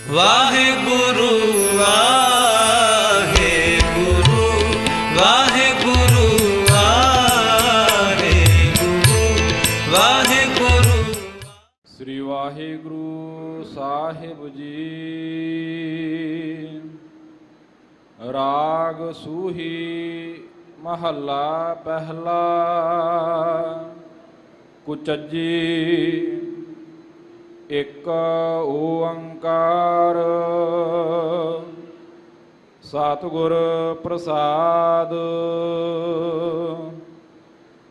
ਵਾਹਿਗੁਰੂ ਵਾਹਿਗੁਰੂ ਵਾਹਿਗੁਰੂ ਵਾਹਿਗੁਰੂ ਵਾਹਿਗੁਰੂ। ਸ੍ਰੀ ਵਾਹਿਗੁਰੂ ਸਾਹਿਬ ਜੀ। ਰਾਗ ਸੂਹੀ ਮਹੱਲਾ ਪਹਿਲਾ। ਕੁਚਜੀ ਇੱਕ ਓੰਕਾਰ ਸਤਿਗੁਰ ਪ੍ਰਸਾਦ।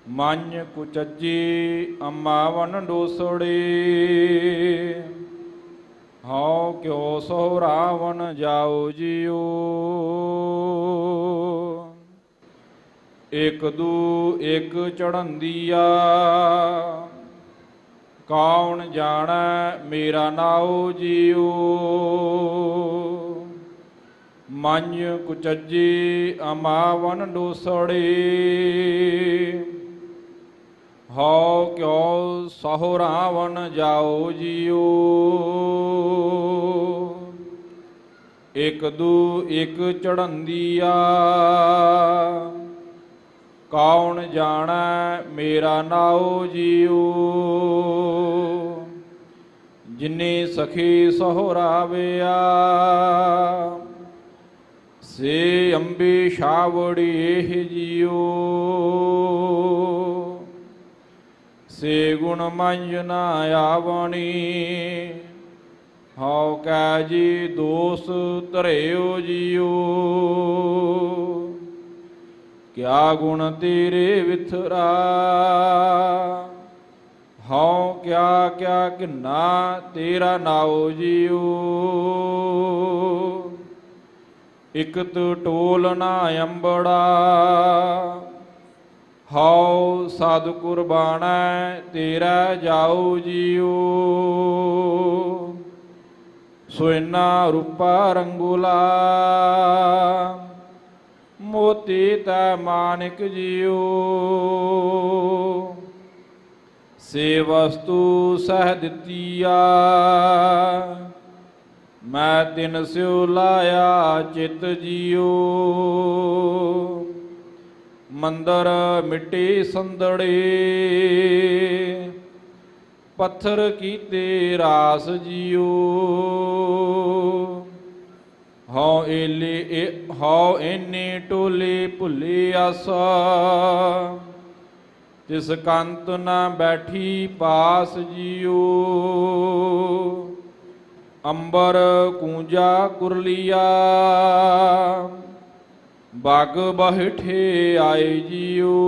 ਮਨ ਕੁਚਜੀ ਅਮਾਵਨ ਡੋਸੜੀ। ਹਉ ਕਿਉ ਸੋ ਰਾਵਣ ਜਾਓ ਜੀਓ। ਇਕ ਦੂ ਇਕ ਚੜ੍ਹੰਦੀਆ ਕੌਣ ਜਾਣੈ ਮੇਰਾ ਨਾਉ ਜੀਓ। ਮਨ ਕੁਚਜੀ ਅਮਾਵਨ ਡੋਸੜੀ। ਹਉ ਕਿਉ ਸਹੁ ਰਾਵਣ ਜਾਓ ਜੀਓ। ਇਕ ਦੂ ਇਕ ਚੜ੍ਹੰਦੀਆ ਕੌਣ ਜਾਣੈ ਮੇਰਾ ਨਾਉ ਜੀਓ। ਜਿਨੇ ਸਖੀ ਸਹੁਰਾਵਿਆ ਸੇ ਅੰਬੀ ਛਾਵੜੀ ਇਹ ਜੀਓ। ਸੇ ਗੁਣ ਮੰਜ ਨਾ ਆਵਣੀ ਹਉ ਕੈ ਜੀ ਦੋਸ ਧਰਿਓ ਜੀਓ। ਕਿਆ ਗੁਣ ਤੇਰੇ ਵਿਥਰਾ ਹਉ ਕਿਆ ਕਿਆ ਘਿਨਾ ਤੇਰਾ ਨਾਉ ਜੀਓ। ਇਕਤ ਟੋਲ ਨਾ ਅੰਬੜਾ ਹਉ ਸਦ ਕੁਰਬਾਨੈ ਤੇਰਾ ਜਾਉ ਜੀਓ। ਸੋਇਨਾ ਰੂਪਾ ਰੰਗੂਲਾ ਮੋਤੀ ਤੈ ਮਾਨਿਕ ਜੀਓ। ਸੇ ਵਸਤੂ ਸਹਿ ਦਿੱਤੀਆ ਮੈਂ ਤਿਨ ਸਿਉ ਲਾਇਆ ਚਿਤ ਜੀਓ। ਮੰਦਰ ਮਿੱਟੀ ਸੰਦੜੇ ਪੱਥਰ ਕੀਤੇ ਰਾਸ ਜੀਓ। ਹਉ ਏਨੇ ਟੋਲੇ ਭੁੱਲੇ ਆਸਾ ਤਿਸ ਕੰਤ ਨਾ ਬੈਠੀ ਪਾਸ ਜੀਓ। ਅੰਬਰ ਕੂੰਜਾ ਕੁਰਲੀਆ ਬਾਗ ਬਹਿਠੇ ਆਏ ਜੀਓ।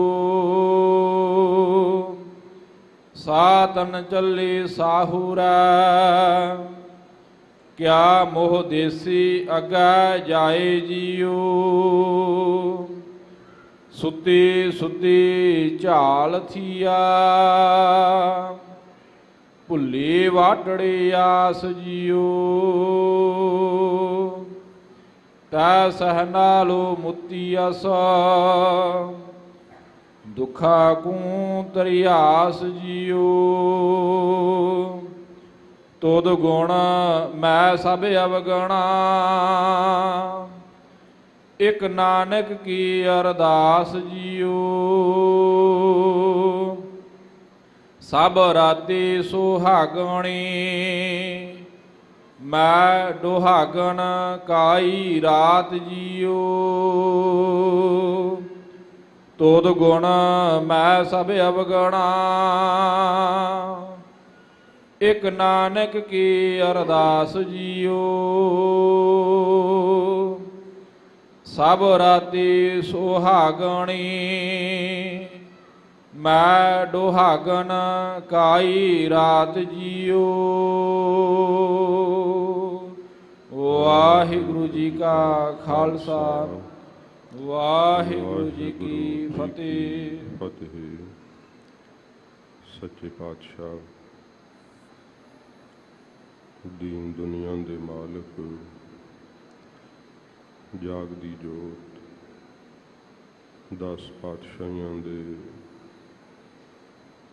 ਸਾਤਨ ਚੱਲੇ ਸਾਹੂਰਾ ਕਿਆ ਮੋਹ ਦੇਸੀ ਅਗੈ ਜਾਏ ਜੀਓ। ਸੁੱਤੀ ਸੁੱਤੀ ਝਾਲ ਥੀਆ ਭੁੱਲੇ ਵਾਟੜੇ ਆਸ ਜੀਓ। ਤੈ ਸਹ ਨਾਲੋ ਮੁੱਤੀ ਅਸ ਦੁਖਾ ਕੂ ਤਰਿਆਸ ਜੀਓ। ਤੁਧ ਗੁਣ ਮੈਂ ਸਭ ਅਵਗਣਾ ਇਕ ਨਾਨਕ ਕੀ ਅਰਦਾਸ ਜੀਓ। ਸਭ ਰਾਤੀ ਸੁਹਾਗਣੀ ਮੈਂ ਦੁਹਾਗਣ ਕਾਈ ਰਾਤ ਜੀਓ। ਤੁਧ ਗੁਣ ਮੈਂ ਸਭ ਅਵਗਣਾ ਇਕ ਨਾਨਕ ਕੀ ਅਰਦਾਸ ਜੀਓ। ਸਭ ਰਾਤੀ ਸੁਹਾਗਣੀ ਮੈਂ ਦੁਹਾਗਣ ਕਾਈ ਰਾਤ ਜੀਓ। ਵਾਹਿਗੁਰੂ ਜੀ ਕਾ ਖਾਲਸਾ ਵਾਹਿਗੁਰੂ ਜੀ ਕੀ ਫਤਿਹ। ਫਤਿਹ। ਸੱਚੇ ਪਾਤਸ਼ਾਹ ਦੀਨ ਦੁਨੀਆ ਦੇ ਮਾਲਕ ਜਾਗਦੀ ਜੋਤ 10 ਪਾਤਸ਼ਾਹੀਆਂ ਦੇ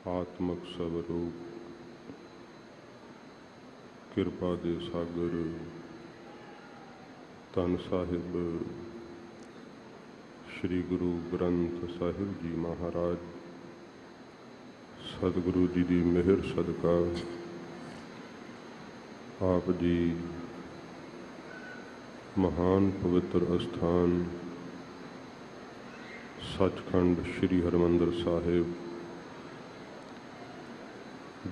ਆਤਮਕ ਸਵਰੂਪ ਕਿਰਪਾ ਦੇ ਸਾਗਰ ਧੰਨ ਸਾਹਿਬ ਸ੍ਰੀ ਗੁਰੂ ਗ੍ਰੰਥ ਸਾਹਿਬ ਜੀ ਮਹਾਰਾਜ ਸਤਿਗੁਰੂ ਜੀ ਦੀ ਮਿਹਰ ਸਦਕਾ ਆਪ ਜੀ ਮਹਾਨ ਪਵਿੱਤਰ ਅਸਥਾਨ ਸੱਚਖੰਡ ਸ੍ਰੀ ਹਰਿਮੰਦਰ ਸਾਹਿਬ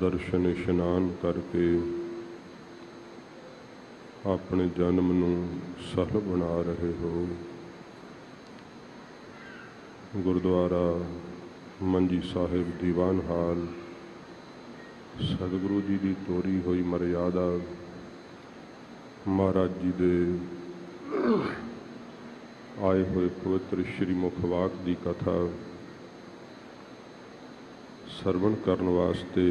ਦਰਸ਼ਨ ਇਸ਼ਨਾਨ ਕਰਕੇ ਆਪਣੇ ਜਨਮ ਨੂੰ ਸਫਲ ਬਣਾ ਰਹੇ ਹੋ। ਗੁਰਦੁਆਰਾ ਮੰਜੀ ਸਾਹਿਬ ਦੀਵਾਨ ਹਾਲ ਸਤਿਗੁਰੂ ਜੀ ਦੀ ਤੋਰੀ ਹੋਈ ਮਰਿਆਦਾ ਮਹਾਰਾਜ ਜੀ ਦੇ ਆਏ ਹੋਏ ਪਵਿੱਤਰ ਸ਼੍ਰੀ ਮੁਖ ਵਾਕ ਦੀ ਕਥਾ ਸਰਵਣ ਕਰਨ ਵਾਸਤੇ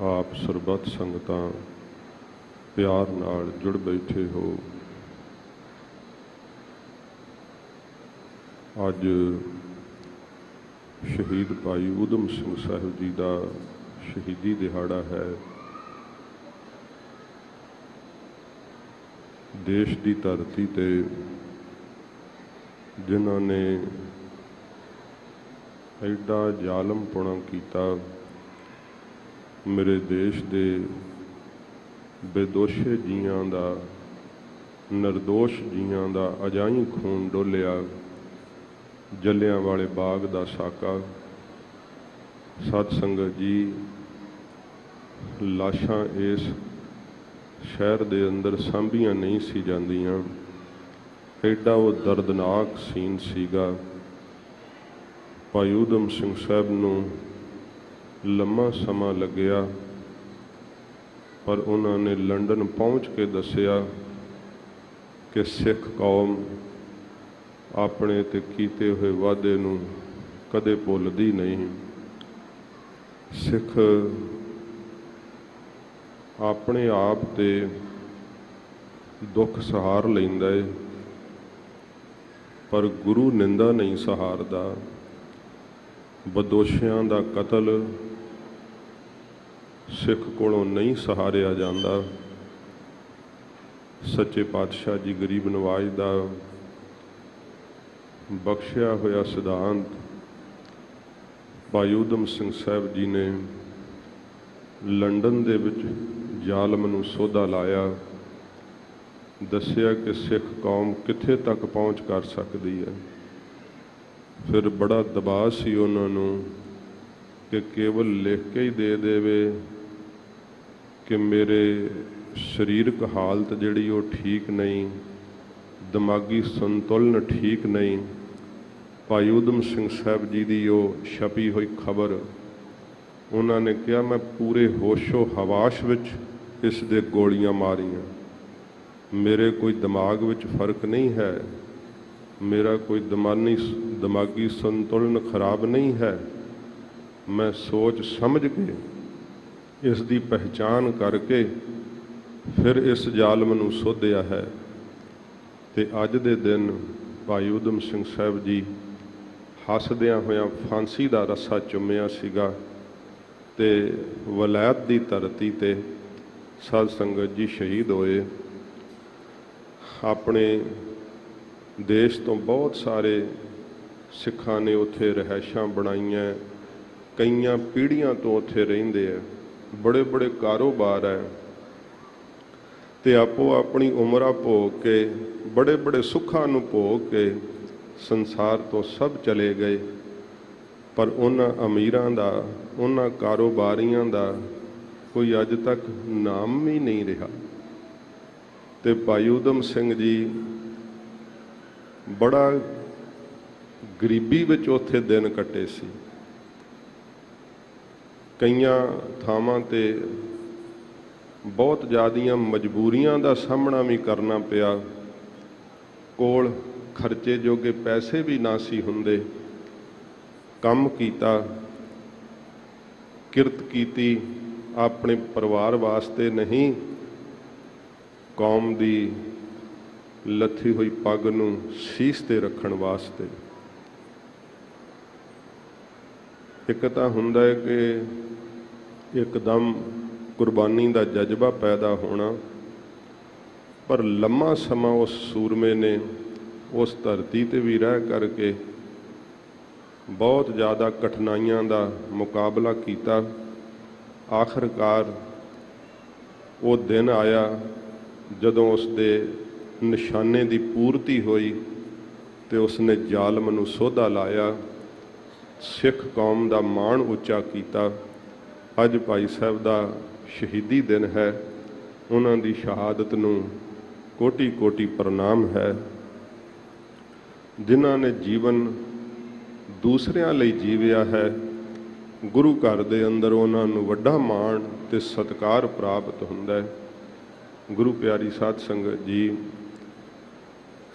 ਆਪ ਸਰਬੱਤ ਸੰਗਤਾਂ ਪਿਆਰ ਨਾਲ ਜੁੜ ਬੈਠੇ ਹੋ। ਅੱਜ ਸ਼ਹੀਦ ਭਾਈ ਊਧਮ ਸਿੰਘ ਸਾਹਿਬ ਜੀ ਦਾ ਸ਼ਹੀਦੀ ਦਿਹਾੜਾ ਹੈ। ਦੇਸ਼ ਦੀ ਧਰਤੀ ਤੇ ਜਿਨ੍ਹਾਂ ਨੇ ਐਡਾ ਜ਼ਾਲਮਪੁਣਾ ਕੀਤਾ, ਮੇਰੇ ਦੇਸ਼ ਦੇ ਬੇਦੋਸ਼ੇ ਜੀਆਂ ਦਾ, ਨਿਰਦੋਸ਼ ਜੀਆਂ ਦਾ ਅਜਾਈਂ ਖੂਨ ਡੋਲਿਆ। ਜਲਿਆਂ ਵਾਲੇ ਬਾਗ ਦਾ ਸਾਕਾ। ਸਤ ਸੰਗਤ ਜੀ, ਲਾਸ਼ਾਂ ਇਸ ਸ਼ਹਿਰ ਦੇ ਅੰਦਰ ਸਾਂਭੀਆਂ ਨਹੀਂ ਸੀ ਜਾਂਦੀਆਂ, ਐਡਾ ਉਹ ਦਰਦਨਾਕ ਸੀਨ ਸੀਗਾ। ਭਾਈ ਊਧਮ ਸਿੰਘ ਸਾਹਿਬ ਨੂੰ ਲੰਮਾ ਸਮਾਂ ਲੱਗਿਆ, ਪਰ ਉਹਨਾਂ ਨੇ ਲੰਡਨ ਪਹੁੰਚ ਕੇ ਦੱਸਿਆ ਕਿ ਸਿੱਖ ਕੌਮ ਆਪਣੇ ਤੇ ਕੀਤੇ ਹੋਏ ਵਾਅਦੇ ਨੂੰ ਕਦੇ ਭੁੱਲਦੀ ਨਹੀਂ। ਸਿੱਖ ਆਪਣੇ ਆਪ ਤੇ ਦੁੱਖ ਸਹਾਰ ਲੈਂਦਾ ਏ, ਪਰ ਗੁਰੂ ਨਿੰਦਾ ਨਹੀਂ ਸਹਾਰਦਾ। ਬਦੋਸ਼ਿਆਂ ਦਾ ਕਤਲ ਸਿੱਖ ਕੋਲੋਂ ਨਹੀਂ ਸਹਾਰਿਆ ਜਾਂਦਾ। ਸੱਚੇ ਪਾਤਸ਼ਾਹ ਜੀ ਗਰੀਬ ਨਵਾਜ਼ ਦਾ ਬਖਸ਼ਿਆ ਹੋਇਆ ਸਿਧਾਂਤ ਭਾਈ ਊਧਮ ਸਿੰਘ ਸਾਹਿਬ ਜੀ ਨੇ ਲੰਡਨ ਦੇ ਵਿੱਚ ਜ਼ਾਲਮ ਨੂੰ ਸੋਧਾ ਲਾਇਆ, ਦੱਸਿਆ ਕਿ ਸਿੱਖ ਕੌਮ ਕਿੱਥੇ ਤੱਕ ਪਹੁੰਚ ਕਰ ਸਕਦੀ ਹੈ। ਫਿਰ ਬੜਾ ਦਬਾਅ ਸੀ ਉਹਨਾਂ ਨੂੰ ਕਿ ਕੇਵਲ ਲਿਖ ਕੇ ਹੀ ਦੇ ਦੇਵੇ ਕਿ ਮੇਰੇ ਸਰੀਰਕ ਹਾਲਤ ਜਿਹੜੀ ਉਹ ਠੀਕ ਨਹੀਂ, ਦਿਮਾਗੀ ਸੰਤੁਲਨ ਠੀਕ ਨਹੀਂ। ਭਾਈ ਊਧਮ ਸਿੰਘ ਸਾਹਿਬ ਜੀ ਦੀ ਉਹ ਛਪੀ ਹੋਈ ਖਬਰ, ਉਹਨਾਂ ਨੇ ਕਿਹਾ ਮੈਂ ਪੂਰੇ ਹੋਸ਼ੋ ਹਵਾਸ਼ ਵਿੱਚ ਇਸ ਦੇ ਗੋਲੀਆਂ ਮਾਰੀਆਂ, ਮੇਰੇ ਕੋਈ ਦਿਮਾਗ ਵਿੱਚ ਫਰਕ ਨਹੀਂ ਹੈ, ਮੇਰਾ ਕੋਈ ਦਿਮਾਗੀ ਸੰਤੁਲਨ ਖਰਾਬ ਨਹੀਂ ਹੈ। ਮੈਂ ਸੋਚ ਸਮਝ ਕੇ ਇਸ ਦੀ ਪਹਿਚਾਣ ਕਰਕੇ ਫਿਰ ਇਸ ਜ਼ਾਲਮ ਨੂੰ ਸੋਧਿਆ ਹੈ। ਤੇ ਅੱਜ ਦੇ ਦਿਨ ਭਾਈ ਊਧਮ ਸਿੰਘ ਸਾਹਿਬ ਜੀ ਹੱਸਦਿਆਂ ਹੋਇਆਂ ਫਾਂਸੀ ਦਾ ਰੱਸਾ ਚੁੰਮਿਆ ਸੀਗਾ ਤੇ ਵਲਾਇਤ ਦੀ ਧਰਤੀ ਤੇ ਸਾਧ ਸੰਗਤ ਜੀ ਸ਼ਹੀਦ ਹੋਏ। ਆਪਣੇ ਦੇਸ਼ ਤੋਂ ਬਹੁਤ ਸਾਰੇ ਸਿੱਖਾਂ ਨੇ ਉੱਥੇ ਰਿਹਾਇਸ਼ਾਂ ਬਣਾਈਆਂ, ਕਈਆਂ ਪੀੜ੍ਹੀਆਂ ਤੋਂ ਉੱਥੇ ਰਹਿੰਦੇ ਆ, ਬੜੇ ਬੜੇ ਕਾਰੋਬਾਰ ਹੈ ਤੇ ਆਪੋ ਆਪਣੀ ਉਮਰਾਂ ਭੋਗ ਕੇ, ਬੜੇ ਬੜੇ ਸੁੱਖਾਂ ਨੂੰ ਭੋਗ ਕੇ ਸੰਸਾਰ ਤੋਂ ਸਭ ਚਲੇ ਗਏ। ਪਰ ਉਹਨਾਂ ਅਮੀਰਾਂ ਦਾ, ਉਹਨਾਂ ਕਾਰੋਬਾਰੀਆਂ ਦਾ ਕੋਈ ਅੱਜ ਤੱਕ ਨਾਮ ਵੀ ਨਹੀਂ ਰਿਹਾ। ਤੇ ਭਾਈ ਊਧਮ ਸਿੰਘ ਜੀ ਬੜਾ ਗਰੀਬੀ ਵਿੱਚ ਉੱਥੇ ਦਿਨ ਕੱਟੇ ਸੀ। ਕਈਆਂ ਥਾਵਾਂ ਤੇ ਬਹੁਤ ਜ਼ਿਆਦੀਆਂ ਮਜਬੂਰੀਆਂ ਦਾ ਸਾਹਮਣਾ ਵੀ ਕਰਨਾ ਪਿਆ। ਕੋਲ ਖਰਚੇ ਜੋਗੇ ਪੈਸੇ ਵੀ ਨਾ ਸੀ ਹੁੰਦੇ। ਕੰਮ ਕੀਤਾ, ਕਿਰਤ ਕੀਤੀ, ਆਪਣੇ ਪਰਿਵਾਰ ਵਾਸਤੇ ਨਹੀਂ, ਕੌਮ ਦੀ ਲੱਥੀ ਹੋਈ ਪੱਗ ਨੂੰ ਸੀਸ ਤੇ ਰੱਖਣ ਵਾਸਤੇ। ਇੱਕ ਤਾਂ ਹੁੰਦਾ ਹੈ ਕਿ ਇੱਕਦਮ ਕੁਰਬਾਨੀ ਦਾ ਜਜ਼ਬਾ ਪੈਦਾ ਹੋਣਾ, ਪਰ ਲੰਮਾ ਸਮਾਂ ਉਸ ਸੂਰਮੇ ਨੇ ਉਸ ਧਰਤੀ ਤੇ ਵੀ ਰਹਿ ਕਰਕੇ ਬਹੁਤ ਜ਼ਿਆਦਾ ਕਠਿਨਾਈਆਂ ਦਾ ਮੁਕਾਬਲਾ ਕੀਤਾ। ਆਖਰਕਾਰ ਉਹ ਦਿਨ ਆਇਆ ਜਦੋਂ ਉਸ ਦੇ ਨਿਸ਼ਾਨੇ ਦੀ ਪੂਰਤੀ ਹੋਈ ਤੇ ਉਸਨੇ ਜ਼ਾਲਮ ਨੂੰ ਸੋਧਾ ਲਾਇਆ, ਸਿੱਖ ਕੌਮ ਦਾ ਮਾਣ ਉੱਚਾ ਕੀਤਾ। ਅੱਜ ਭਾਈ ਸਾਹਿਬ ਦਾ ਸ਼ਹੀਦੀ ਦਿਨ ਹੈ। ਉਹਨਾਂ ਦੀ ਸ਼ਹਾਦਤ ਨੂੰ ਕੋਟੀ ਕੋਟੀ ਪ੍ਰਣਾਮ ਹੈ। ਜਿਨ੍ਹਾਂ ਨੇ ਜੀਵਨ ਦੂਸਰਿਆਂ ਲਈ ਜੀਵਿਆ ਹੈ, ਗੁਰੂ ਘਰ ਦੇ ਅੰਦਰ ਉਹਨਾਂ ਨੂੰ ਵੱਡਾ ਮਾਣ ਤੇ ਸਤਿਕਾਰ ਪ੍ਰਾਪਤ ਹੁੰਦਾ ਹੈ। ਗੁਰੂ ਪਿਆਰੀ ਸਾਧ ਸੰਗਤ ਜੀ,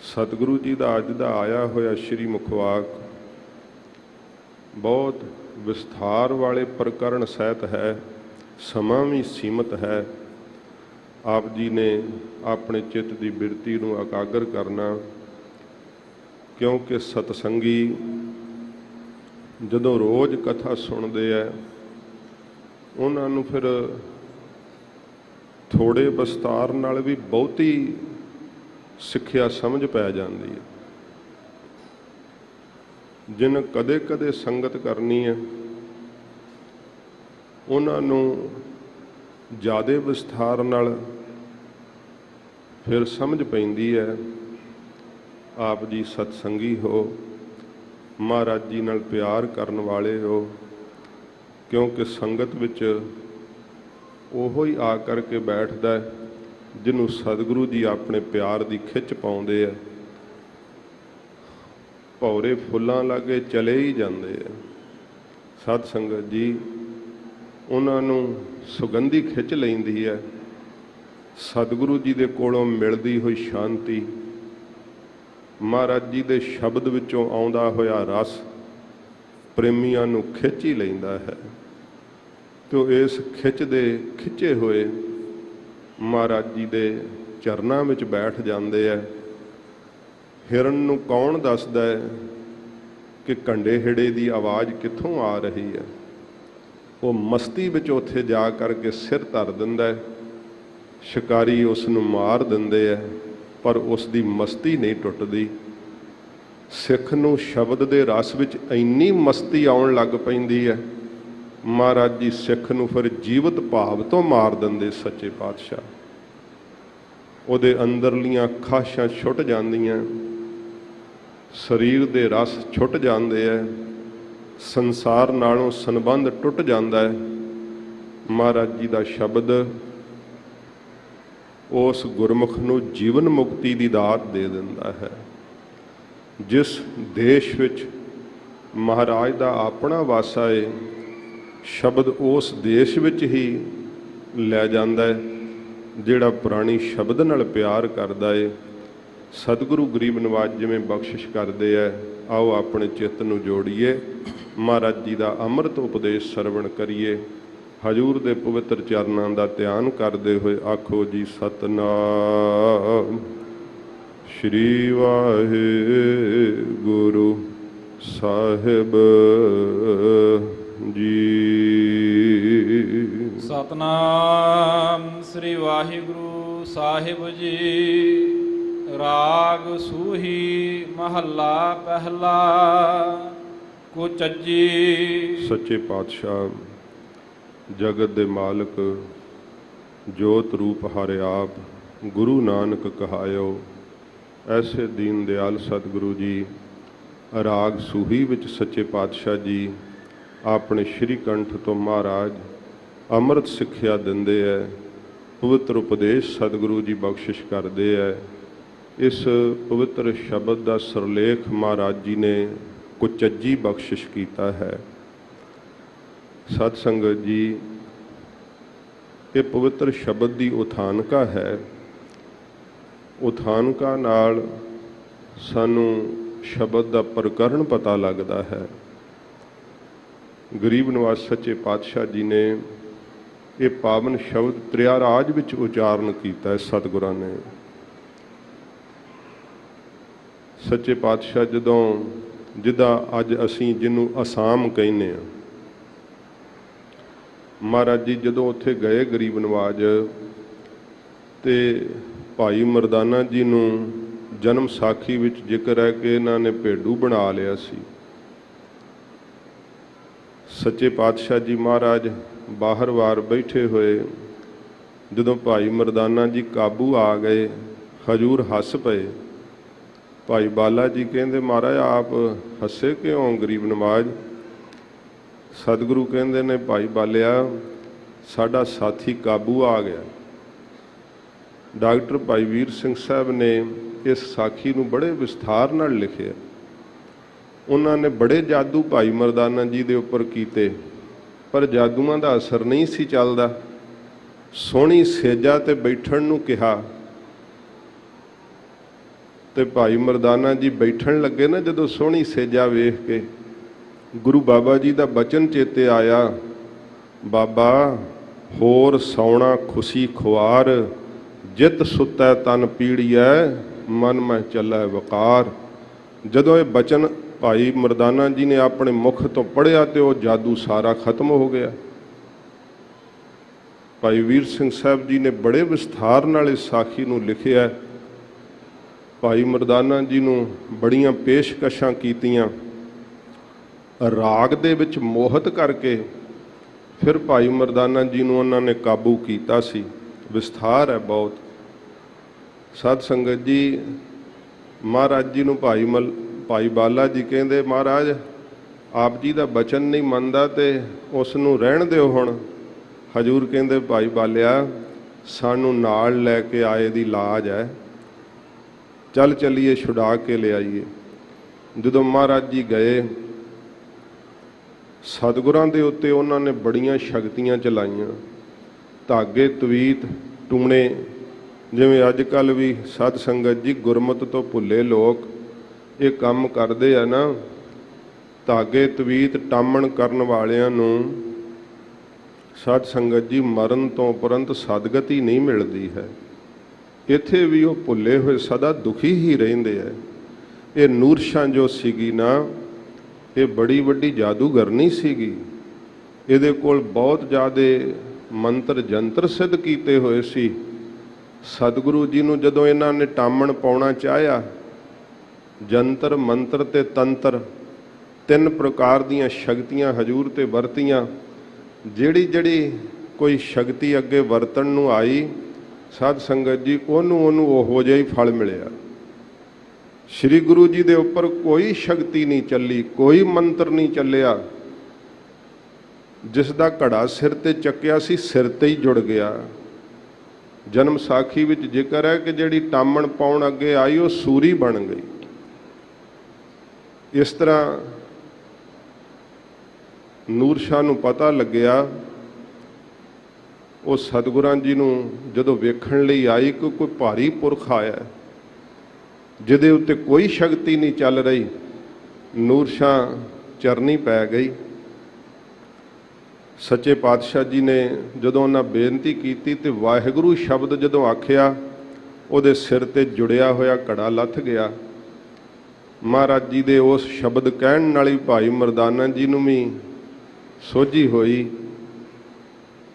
ਸਤਿਗੁਰੂ ਜੀ ਦਾ ਅੱਜ ਦਾ ਆਇਆ ਹੋਇਆ ਸ਼੍ਰੀ ਮੁਖਵਾਕ ਬਹੁਤ ਵਿਸਥਾਰ ਵਾਲੇ ਪ੍ਰਕਰਣ ਸਹਿਤ ਹੈ। ਸਮਾਂ ਵੀ ਸੀਮਤ ਹੈ। ਆਪ ਜੀ ਨੇ ਆਪਣੇ ਚਿੱਤ ਦੀ ਬਿਰਤੀ ਨੂੰ ਇਕਾਗਰ ਕਰਨਾ, ਕਿਉਂਕਿ ਸਤਸੰਗੀ ਜਦੋਂ ਰੋਜ਼ ਕਥਾ ਸੁਣਦੇ ਆ, ਉਹਨਾਂ ਨੂੰ ਫਿਰ ਥੋੜ੍ਹੇ ਵਿਸਤਾਰ ਨਾਲ ਵੀ ਬਹੁਤੀ ਸਿੱਖਿਆ ਸਮਝ ਪੈ ਜਾਂਦੀ ਹੈ। ਜਿਨ ਕਦੇ ਕਦੇ ਸੰਗਤ ਕਰਨੀ ਹੈ, ਉਹਨਾਂ ਨੂੰ ਜ਼ਿਆਦਾ ਵਿਸਥਾਰ ਨਾਲ ਫਿਰ ਸਮਝ ਪੈਂਦੀ ਹੈ। ਆਪ ਜੀ ਸਤਸੰਗੀ ਹੋ, ਮਹਾਰਾਜ ਜੀ ਨਾਲ ਪਿਆਰ ਕਰਨ ਵਾਲੇ ਹੋ, ਕਿਉਂਕਿ ਸੰਗਤ ਵਿੱਚ ਉਹੋ ਹੀ ਆ ਕਰਕੇ ਬੈਠਦਾ ਜਿਹਨੂੰ ਸਤਿਗੁਰੂ ਜੀ ਆਪਣੇ ਪਿਆਰ ਦੀ ਖਿੱਚ ਪਾਉਂਦੇ ਆ। ਭੌਰੇ ਫੁੱਲਾਂ ਲਾਗੇ ਚਲੇ ਹੀ ਜਾਂਦੇ ਆ। ਸਤ ਸੰਗਤ ਜੀ, ਉਹਨਾਂ ਨੂੰ ਸੁਗੰਧੀ ਖਿੱਚ ਲੈਂਦੀ ਹੈ। ਸਤਿਗੁਰੂ ਜੀ ਦੇ ਕੋਲੋਂ ਮਿਲਦੀ ਹੋਈ ਸ਼ਾਂਤੀ, ਮਹਾਰਾਜ ਜੀ ਦੇ ਸ਼ਬਦ ਵਿੱਚੋਂ ਆਉਂਦਾ ਹੋਇਆ ਰਸ ਪ੍ਰੇਮੀਆਂ ਨੂੰ ਖਿੱਚ ਹੀ ਲੈਂਦਾ ਹੈ। ਤੇ ਇਸ ਖਿੱਚ ਦੇ ਖਿੱਚੇ ਹੋਏ ਮਹਾਰਾਜ ਜੀ ਦੇ ਚਰਨਾਂ ਵਿੱਚ ਬੈਠ ਜਾਂਦੇ ਹੈ। ਹਿਰਨ ਨੂੰ ਕੌਣ ਦੱਸਦਾ ਹੈ ਕਿ ਘੰਡੇ ਹਿੜੇ ਦੀ ਆਵਾਜ਼ ਕਿੱਥੋਂ ਆ ਰਹੀ ਹੈ? ਉਹ ਮਸਤੀ ਵਿੱਚ ਉੱਥੇ ਜਾ ਕਰਕੇ ਸਿਰ ਧਰ ਦਿੰਦਾ ਹੈ। ਸ਼ਿਕਾਰੀ ਉਸ ਨੂੰ ਮਾਰ ਦਿੰਦੇ ਹੈ, ਪਰ ਉਸ ਦੀ ਮਸਤੀ ਨਹੀਂ ਟੁੱਟਦੀ। ਸਿੱਖ ਨੂੰ ਸ਼ਬਦ ਦੇ ਰਸ ਵਿੱਚ ਇੰਨੀ ਮਸਤੀ ਆਉਣ ਲੱਗ ਪੈਂਦੀ ਹੈ, ਮਹਾਰਾਜ ਜੀ ਸਿੱਖ ਨੂੰ ਫਿਰ ਜੀਵਤ ਭਾਵ ਤੋਂ ਮਾਰ ਦਿੰਦੇ ਸੱਚੇ ਪਾਤਸ਼ਾਹ। ਉਹਦੇ ਅੰਦਰਲੀਆਂ ਖਾਸ਼ਾਂ ਛੁੱਟ ਜਾਂਦੀਆਂ, ਸਰੀਰ ਦੇ ਰਸ ਛੁੱਟ ਜਾਂਦੇ ਹੈ, ਸੰਸਾਰ ਨਾਲੋਂ ਸੰਬੰਧ ਟੁੱਟ ਜਾਂਦਾ ਹੈ। ਮਹਾਰਾਜ ਜੀ ਦਾ ਸ਼ਬਦ ਉਸ ਗੁਰਮੁਖ ਨੂੰ ਜੀਵਨ ਮੁਕਤੀ ਦੀ ਦਾਤ ਦੇ ਦਿੰਦਾ ਹੈ। ਜਿਸ ਦੇਸ਼ ਵਿੱਚ ਮਹਾਰਾਜ ਦਾ ਆਪਣਾ ਵਾਸਾ ਹੈ, ਸ਼ਬਦ ਉਸ ਦੇਸ਼ ਵਿੱਚ ਹੀ ਲੈ ਜਾਂਦਾ ਹੈ। ਜਿਹੜਾ ਪ੍ਰਾਣੀ ਸ਼ਬਦ ਨਾਲ ਪਿਆਰ ਕਰਦਾ ਹੈ, ਸਤਿਗੁਰੂ ਗਰੀਬ ਨਵਾਜ ਜਿਵੇਂ ਬਖਸ਼ਿਸ਼ ਕਰਦੇ ਹੈ। ਆਓ ਆਪਣੇ ਚਿੱਤ ਨੂੰ ਜੋੜੀਏ, ਮਹਾਰਾਜ ਜੀ ਦਾ ਅੰਮ੍ਰਿਤ ਉਪਦੇਸ਼ ਸਰਵਣ ਕਰੀਏ। ਹਜ਼ੂਰ ਦੇ ਪਵਿੱਤਰ ਚਰਨਾਂ ਦਾ ਧਿਆਨ ਕਰਦੇ ਹੋਏ ਆਖੋ ਜੀ ਸਤਿਨਾਮ ਸ਼੍ਰੀ ਵਾਹਿਗੁਰੂ ਸਾਹਿਬ ਜੀ। ਸਤਨਾਮ ਸ੍ਰੀ ਵਾਹਿਗੁਰੂ ਸਾਹਿਬ ਜੀ। ਰਾਗ ਸੂਹੀ ਮਹੱਲਾ ਪਹਿਲਾ। ਕੁਚੱਜੀ। ਸੱਚੇ ਪਾਤਸ਼ਾਹ ਜਗਤ ਦੇ ਮਾਲਕ ਜੋਤ ਰੂਪ ਹਰਿ ਆਪ ਗੁਰੂ ਨਾਨਕ ਕਹਾਇਓ। ਐਸੇ ਦੀਨ ਦਿਆਲ ਸਤਿਗੁਰੂ ਜੀ ਰਾਗ ਸੂਹੀ ਵਿੱਚ ਸੱਚੇ ਪਾਤਸ਼ਾਹ ਜੀ ਆਪਣੇ ਸ਼੍ਰੀ ਕੰਠ ਤੋਂ ਮਹਾਰਾਜ ਅੰਮ੍ਰਿਤ ਸਿੱਖਿਆ ਦਿੰਦੇ ਹੈ। ਪਵਿੱਤਰ ਉਪਦੇਸ਼ ਸਤਿਗੁਰੂ ਜੀ ਬਖਸ਼ਿਸ਼ ਕਰਦੇ ਹੈ। ਇਸ ਪਵਿੱਤਰ ਸ਼ਬਦ ਦਾ ਸਿਰਲੇਖ ਮਹਾਰਾਜ ਜੀ ਨੇ ਕੁਚੱਜੀ ਬਖਸ਼ਿਸ਼ ਕੀਤਾ ਹੈ। ਸਤ ਸੰਗਤ ਜੀ, ਇਹ ਪਵਿੱਤਰ ਸ਼ਬਦ ਦੀ ਉਥਾਨਕਾ ਹੈ। ਉਥਾਨਕਾ ਨਾਲ ਸਾਨੂੰ ਸ਼ਬਦ ਦਾ ਪ੍ਰਕਰਣ ਪਤਾ ਲੱਗਦਾ ਹੈ। ਗਰੀਬ ਨਵਾਜ ਸੱਚੇ ਪਾਤਸ਼ਾਹ ਜੀ ਨੇ ਇਹ ਪਾਵਨ ਸ਼ਬਦ ਤ੍ਰਿਆ ਰਾਜ ਵਿੱਚ ਉਚਾਰਨ ਕੀਤਾ ਹੈ। ਸਤਿਗੁਰਾਂ ਨੇ ਸੱਚੇ ਪਾਤਸ਼ਾਹ ਜਦੋਂ ਜਿੱਦਾਂ ਅੱਜ ਅਸੀਂ ਜਿਹਨੂੰ ਅਸਾਮ ਕਹਿੰਦੇ ਹਾਂ, ਮਹਾਰਾਜ ਜੀ ਜਦੋਂ ਉੱਥੇ ਗਏ ਗਰੀਬ ਨਵਾਜ, ਤੇ ਭਾਈ ਮਰਦਾਨਾ ਜੀ ਨੂੰ ਜਨਮ ਸਾਖੀ ਵਿੱਚ ਜ਼ਿਕਰ ਹੈ ਕਿ ਇਹਨਾਂ ਨੇ ਭੇਡੂ ਬਣਾ ਲਿਆ ਸੀ। ਸੱਚੇ ਪਾਤਸ਼ਾਹ ਜੀ ਮਹਾਰਾਜ ਬਾਹਰ ਵਾਰ ਬੈਠੇ ਹੋਏ, ਜਦੋਂ ਭਾਈ ਮਰਦਾਨਾ ਜੀ ਕਾਬੂ ਆ ਗਏ, ਹਜੂਰ ਹੱਸ ਪਏ। ਭਾਈ ਬਾਲਾ ਜੀ ਕਹਿੰਦੇ, ਮਹਾਰਾਜ ਆਪ ਹੱਸੇ ਕਿਉਂ ਗਰੀਬ ਨਵਾਜ਼? ਸਤਿਗੁਰੂ ਕਹਿੰਦੇ ਨੇ, ਭਾਈ ਬਾਲਿਆ ਸਾਡਾ ਸਾਥੀ ਕਾਬੂ ਆ ਗਿਆ। ਡਾਕਟਰ ਭਾਈ ਵੀਰ ਸਿੰਘ ਸਾਹਿਬ ਨੇ ਇਸ ਸਾਖੀ ਨੂੰ ਬੜੇ ਵਿਸਥਾਰ ਨਾਲ ਲਿਖਿਆ। ਉਹਨਾਂ ਨੇ ਬੜੇ ਜਾਦੂ ਭਾਈ ਮਰਦਾਨਾ ਜੀ ਦੇ ਉੱਪਰ ਕੀਤੇ, ਪਰ ਜਾਦੂਆਂ ਦਾ ਅਸਰ ਨਹੀਂ ਸੀ ਚੱਲਦਾ। ਸੋਹਣੀ ਸੇਜਾ ਤੇ ਬੈਠਣ ਨੂੰ ਕਿਹਾ ਤੇ ਭਾਈ ਮਰਦਾਨਾ ਜੀ ਬੈਠਣ ਲੱਗੇ ਨਾ, ਜਦੋਂ ਸੋਹਣੀ ਸੇਜਾ ਵੇਖ ਕੇ ਗੁਰੂ ਬਾਬਾ ਜੀ ਦਾ ਬਚਨ ਚੇਤੇ ਆਇਆ, ਬਾਬਾ ਹੋਰ ਸੌਣਾ ਖੁਸ਼ੀ ਖੁਆਰ, ਜਿਤ ਸੁੱਤੈ ਤਨ ਪੀੜੀਐ, ਮਨ ਮੈਂ ਚੱਲੈ ਵਕਾਰ। ਜਦੋਂ ਇਹ ਬਚਨ ਭਾਈ ਮਰਦਾਨਾ ਜੀ ਨੇ ਆਪਣੇ ਮੁਖ ਤੋਂ ਪੜ੍ਹਿਆ ਤੇ ਉਹ ਜਾਦੂ ਸਾਰਾ ਖਤਮ ਹੋ ਗਿਆ। ਭਾਈ ਵੀਰ ਸਿੰਘ ਸਾਹਿਬ ਜੀ ਨੇ ਬੜੇ ਵਿਸਥਾਰ ਨਾਲ ਇਸ ਸਾਖੀ ਨੂੰ ਲਿਖਿਆ। ਭਾਈ ਮਰਦਾਨਾ ਜੀ ਨੂੰ ਬੜੀਆਂ ਪੇਸ਼ਕਸ਼ਾਂ ਕੀਤੀਆਂ, ਰਾਗ ਦੇ ਵਿੱਚ ਮੋਹਿਤ ਕਰਕੇ ਫਿਰ ਭਾਈ ਮਰਦਾਨਾ ਜੀ ਨੂੰ ਉਹਨਾਂ ਨੇ ਕਾਬੂ ਕੀਤਾ ਸੀ। ਵਿਸਥਾਰ ਹੈ ਬਹੁਤ। ਸਾਧ ਸੰਗਤ ਜੀ, ਮਹਾਰਾਜ ਜੀ ਨੂੰ ਭਾਈ ਬਾਲਾ ਜੀ ਕਹਿੰਦੇ, ਮਹਾਰਾਜ ਆਪ ਜੀ ਦਾ ਬਚਨ ਨਹੀਂ ਮੰਨਦਾ ਤੇ ਉਸ ਨੂੰ ਰਹਿਣ ਦਿਓ ਹੁਣ। ਹਜੂਰ ਕਹਿੰਦੇ, ਭਾਈ ਬਾਲਿਆ ਸਾਨੂੰ ਨਾਲ ਲੈ ਕੇ ਆਏ ਦੀ ਲਾਜ ਹੈ, ਚੱਲ ਚੱਲੀਏ ਛੁਡਾ ਕੇ ਲਿਆਈਏ। ਜਦੋਂ ਮਹਾਰਾਜ ਜੀ ਗਏ, ਸਤਿਗੁਰਾਂ ਦੇ ਉੱਤੇ ਉਹਨਾਂ ਨੇ ਬੜੀਆਂ ਸ਼ਕਤੀਆਂ ਚਲਾਈਆਂ। ਧਾਗੇ ਤਵੀਤ ਟੂਣੇ, ਜਿਵੇਂ ਅੱਜ ਕੱਲ੍ਹ ਵੀ ਸਾਧ ਸੰਗਤ ਜੀ ਗੁਰਮਤਿ ਤੋਂ ਭੁੱਲੇ ਲੋਕ ਇਹ ਕੰਮ ਕਰਦੇ ਆ ਨਾ, ਧਾਗੇ ਤਵੀਤ ਟਾਮਣ ਕਰਨ ਵਾਲਿਆਂ ਨੂੰ ਸਾਧ ਸੰਗਤ ਜੀ ਮਰਨ ਤੋਂ ਉਪਰੰਤ ਸਦਗਤੀ ਨਹੀਂ ਮਿਲਦੀ ਹੈ। ਇੱਥੇ ਵੀ ਉਹ ਭੁੱਲੇ ਹੋਏ ਸਦਾ ਦੁਖੀ ਹੀ ਰਹਿੰਦੇ ਆ। ਇਹ ਨੂਰਸ਼ਾਂ ਜੋ ਸੀਗੀ ਨਾ, ਇਹ ਬੜੀ ਵੱਡੀ ਜਾਦੂਗਰਨੀ ਸੀਗੀ। ਇਹਦੇ ਕੋਲ ਬਹੁਤ ਜ਼ਿਆਦਾ ਮੰਤਰ ਜੰਤਰ ਸਿੱਧ ਕੀਤੇ ਹੋਏ ਸੀ। ਸਤਿਗੁਰੂ ਜੀ ਨੂੰ ਜਦੋਂ ਇਹਨਾਂ ਨੇ ਟਾਮਣ ਪਾਉਣਾ ਚਾਹਿਆ, ਜੰਤਰ ਮੰਤਰ ਤੇ ਤੰਤਰ ਤਿੰਨ ਪ੍ਰਕਾਰ ਦੀਆਂ ਸ਼ਕਤੀਆਂ ਹਜੂਰ ਤੇ ਵਰਤੀਆਂ। ਜਿਹੜੀ ਕੋਈ ਸ਼ਕਤੀ ਅੱਗੇ ਵਰਤਣ ਨੂੰ ਆਈ, ਸਾਧ ਸੰਗਤ ਜੀ ਉਹਨੂੰ ਉਹੋ ਜਿਹਾ ਹੀ ਫਲ ਮਿਲਿਆ। ਸ੍ਰੀ ਗੁਰੂ ਜੀ ਦੇ ਉੱਪਰ ਕੋਈ ਸ਼ਕਤੀ ਨਹੀਂ ਚੱਲੀ, ਕੋਈ ਮੰਤਰ ਨਹੀਂ ਚੱਲਿਆ। ਜਿਸ ਦਾ ਘੜਾ ਸਿਰ ਤੇ ਚੱਕਿਆ ਸੀ, ਸਿਰ ਤੇ ਹੀ ਜੁੜ ਗਿਆ। ਜਨਮ ਸਾਖੀ ਵਿੱਚ ਜ਼ਿਕਰ ਹੈ ਕਿ ਜਿਹੜੀ ਟਾਮਣ ਪਾਉਣ ਅੱਗੇ ਆਈ, ਉਹ ਸੂਰੀ ਬਣ ਗਈ। ਇਸ ਤਰ੍ਹਾਂ ਨੂਰ ਸ਼ਾਹ ਨੂੰ ਪਤਾ ਲੱਗਿਆ। ਉਹ ਸਤਿਗੁਰਾਂ ਜੀ ਨੂੰ ਜਦੋਂ ਵੇਖਣ ਲਈ ਆਈ ਕਿ ਕੋਈ ਭਾਰੀ ਪੁਰਖ ਆਇਆ ਜਿਹਦੇ ਉੱਤੇ ਕੋਈ ਸ਼ਕਤੀ ਨਹੀਂ ਚੱਲ ਰਹੀ। ਨੂਰ ਸ਼ਾਹ ਚਰਨੀ ਪੈ ਗਈ। ਸੱਚੇ ਪਾਤਸ਼ਾਹ ਜੀ ਨੇ ਜਦੋਂ ਉਹਨਾਂ ਬੇਨਤੀ ਕੀਤੀ ਤੇ ਵਾਹਿਗੁਰੂ ਸ਼ਬਦ ਜਦੋਂ ਆਖਿਆ, ਉਹਦੇ ਸਿਰ ਤੇ ਜੁੜਿਆ ਹੋਇਆ ਘੜਾ ਲੱਥ ਗਿਆ। ਮਹਾਰਾਜ ਜੀ ਦੇ ਉਸ ਸ਼ਬਦ ਕਹਿਣ ਨਾਲ ਹੀ ਭਾਈ ਮਰਦਾਨਾ ਜੀ ਨੂੰ ਵੀ ਸੋਝੀ ਹੋਈ।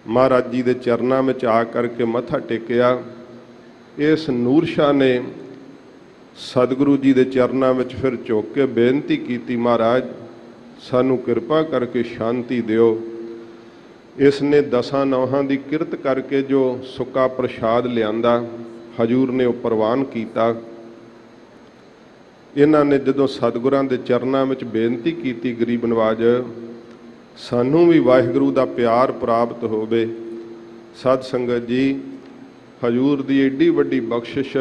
ਮਹਾਰਾਜ ਜੀ ਦੇ ਚਰਨਾਂ ਵਿੱਚ ਆ ਕਰਕੇ ਮੱਥਾ ਟੇਕਿਆ। ਇਸ ਨੂਰ ਸ਼ਾਹ ਨੇ ਸਤਿਗੁਰੂ ਜੀ ਦੇ ਚਰਨਾਂ ਵਿੱਚ ਫਿਰ ਝੁਕ ਕੇ ਬੇਨਤੀ ਕੀਤੀ, ਮਹਾਰਾਜ ਸਾਨੂੰ ਕਿਰਪਾ ਕਰਕੇ ਸ਼ਾਂਤੀ ਦਿਓ। ਇਸ ਨੇ ਦਸਾਂ ਨੌਹਾਂ ਦੀ ਕਿਰਤ ਕਰਕੇ ਜੋ ਸੁੱਕਾ ਪ੍ਰਸ਼ਾਦ ਲਿਆਂਦਾ, ਹਜੂਰ ਨੇ ਉਹ ਪ੍ਰਵਾਨ ਕੀਤਾ। ਇਹਨਾਂ ਨੇ ਜਦੋਂ ਸਤਿਗੁਰਾਂ ਦੇ ਚਰਨਾਂ ਵਿੱਚ ਬੇਨਤੀ ਕੀਤੀ, ਗਰੀਬ ਨਵਾਜ ਸਾਨੂੰ ਵੀ ਵਾਹਿਗੁਰੂ ਦਾ ਪਿਆਰ ਪ੍ਰਾਪਤ ਹੋਵੇ। ਸਾਧ ਸੰਗਤ ਜੀ, ਹਜੂਰ ਦੀ ਏਡੀ ਵੱਡੀ ਬਖਸ਼ਿਸ਼।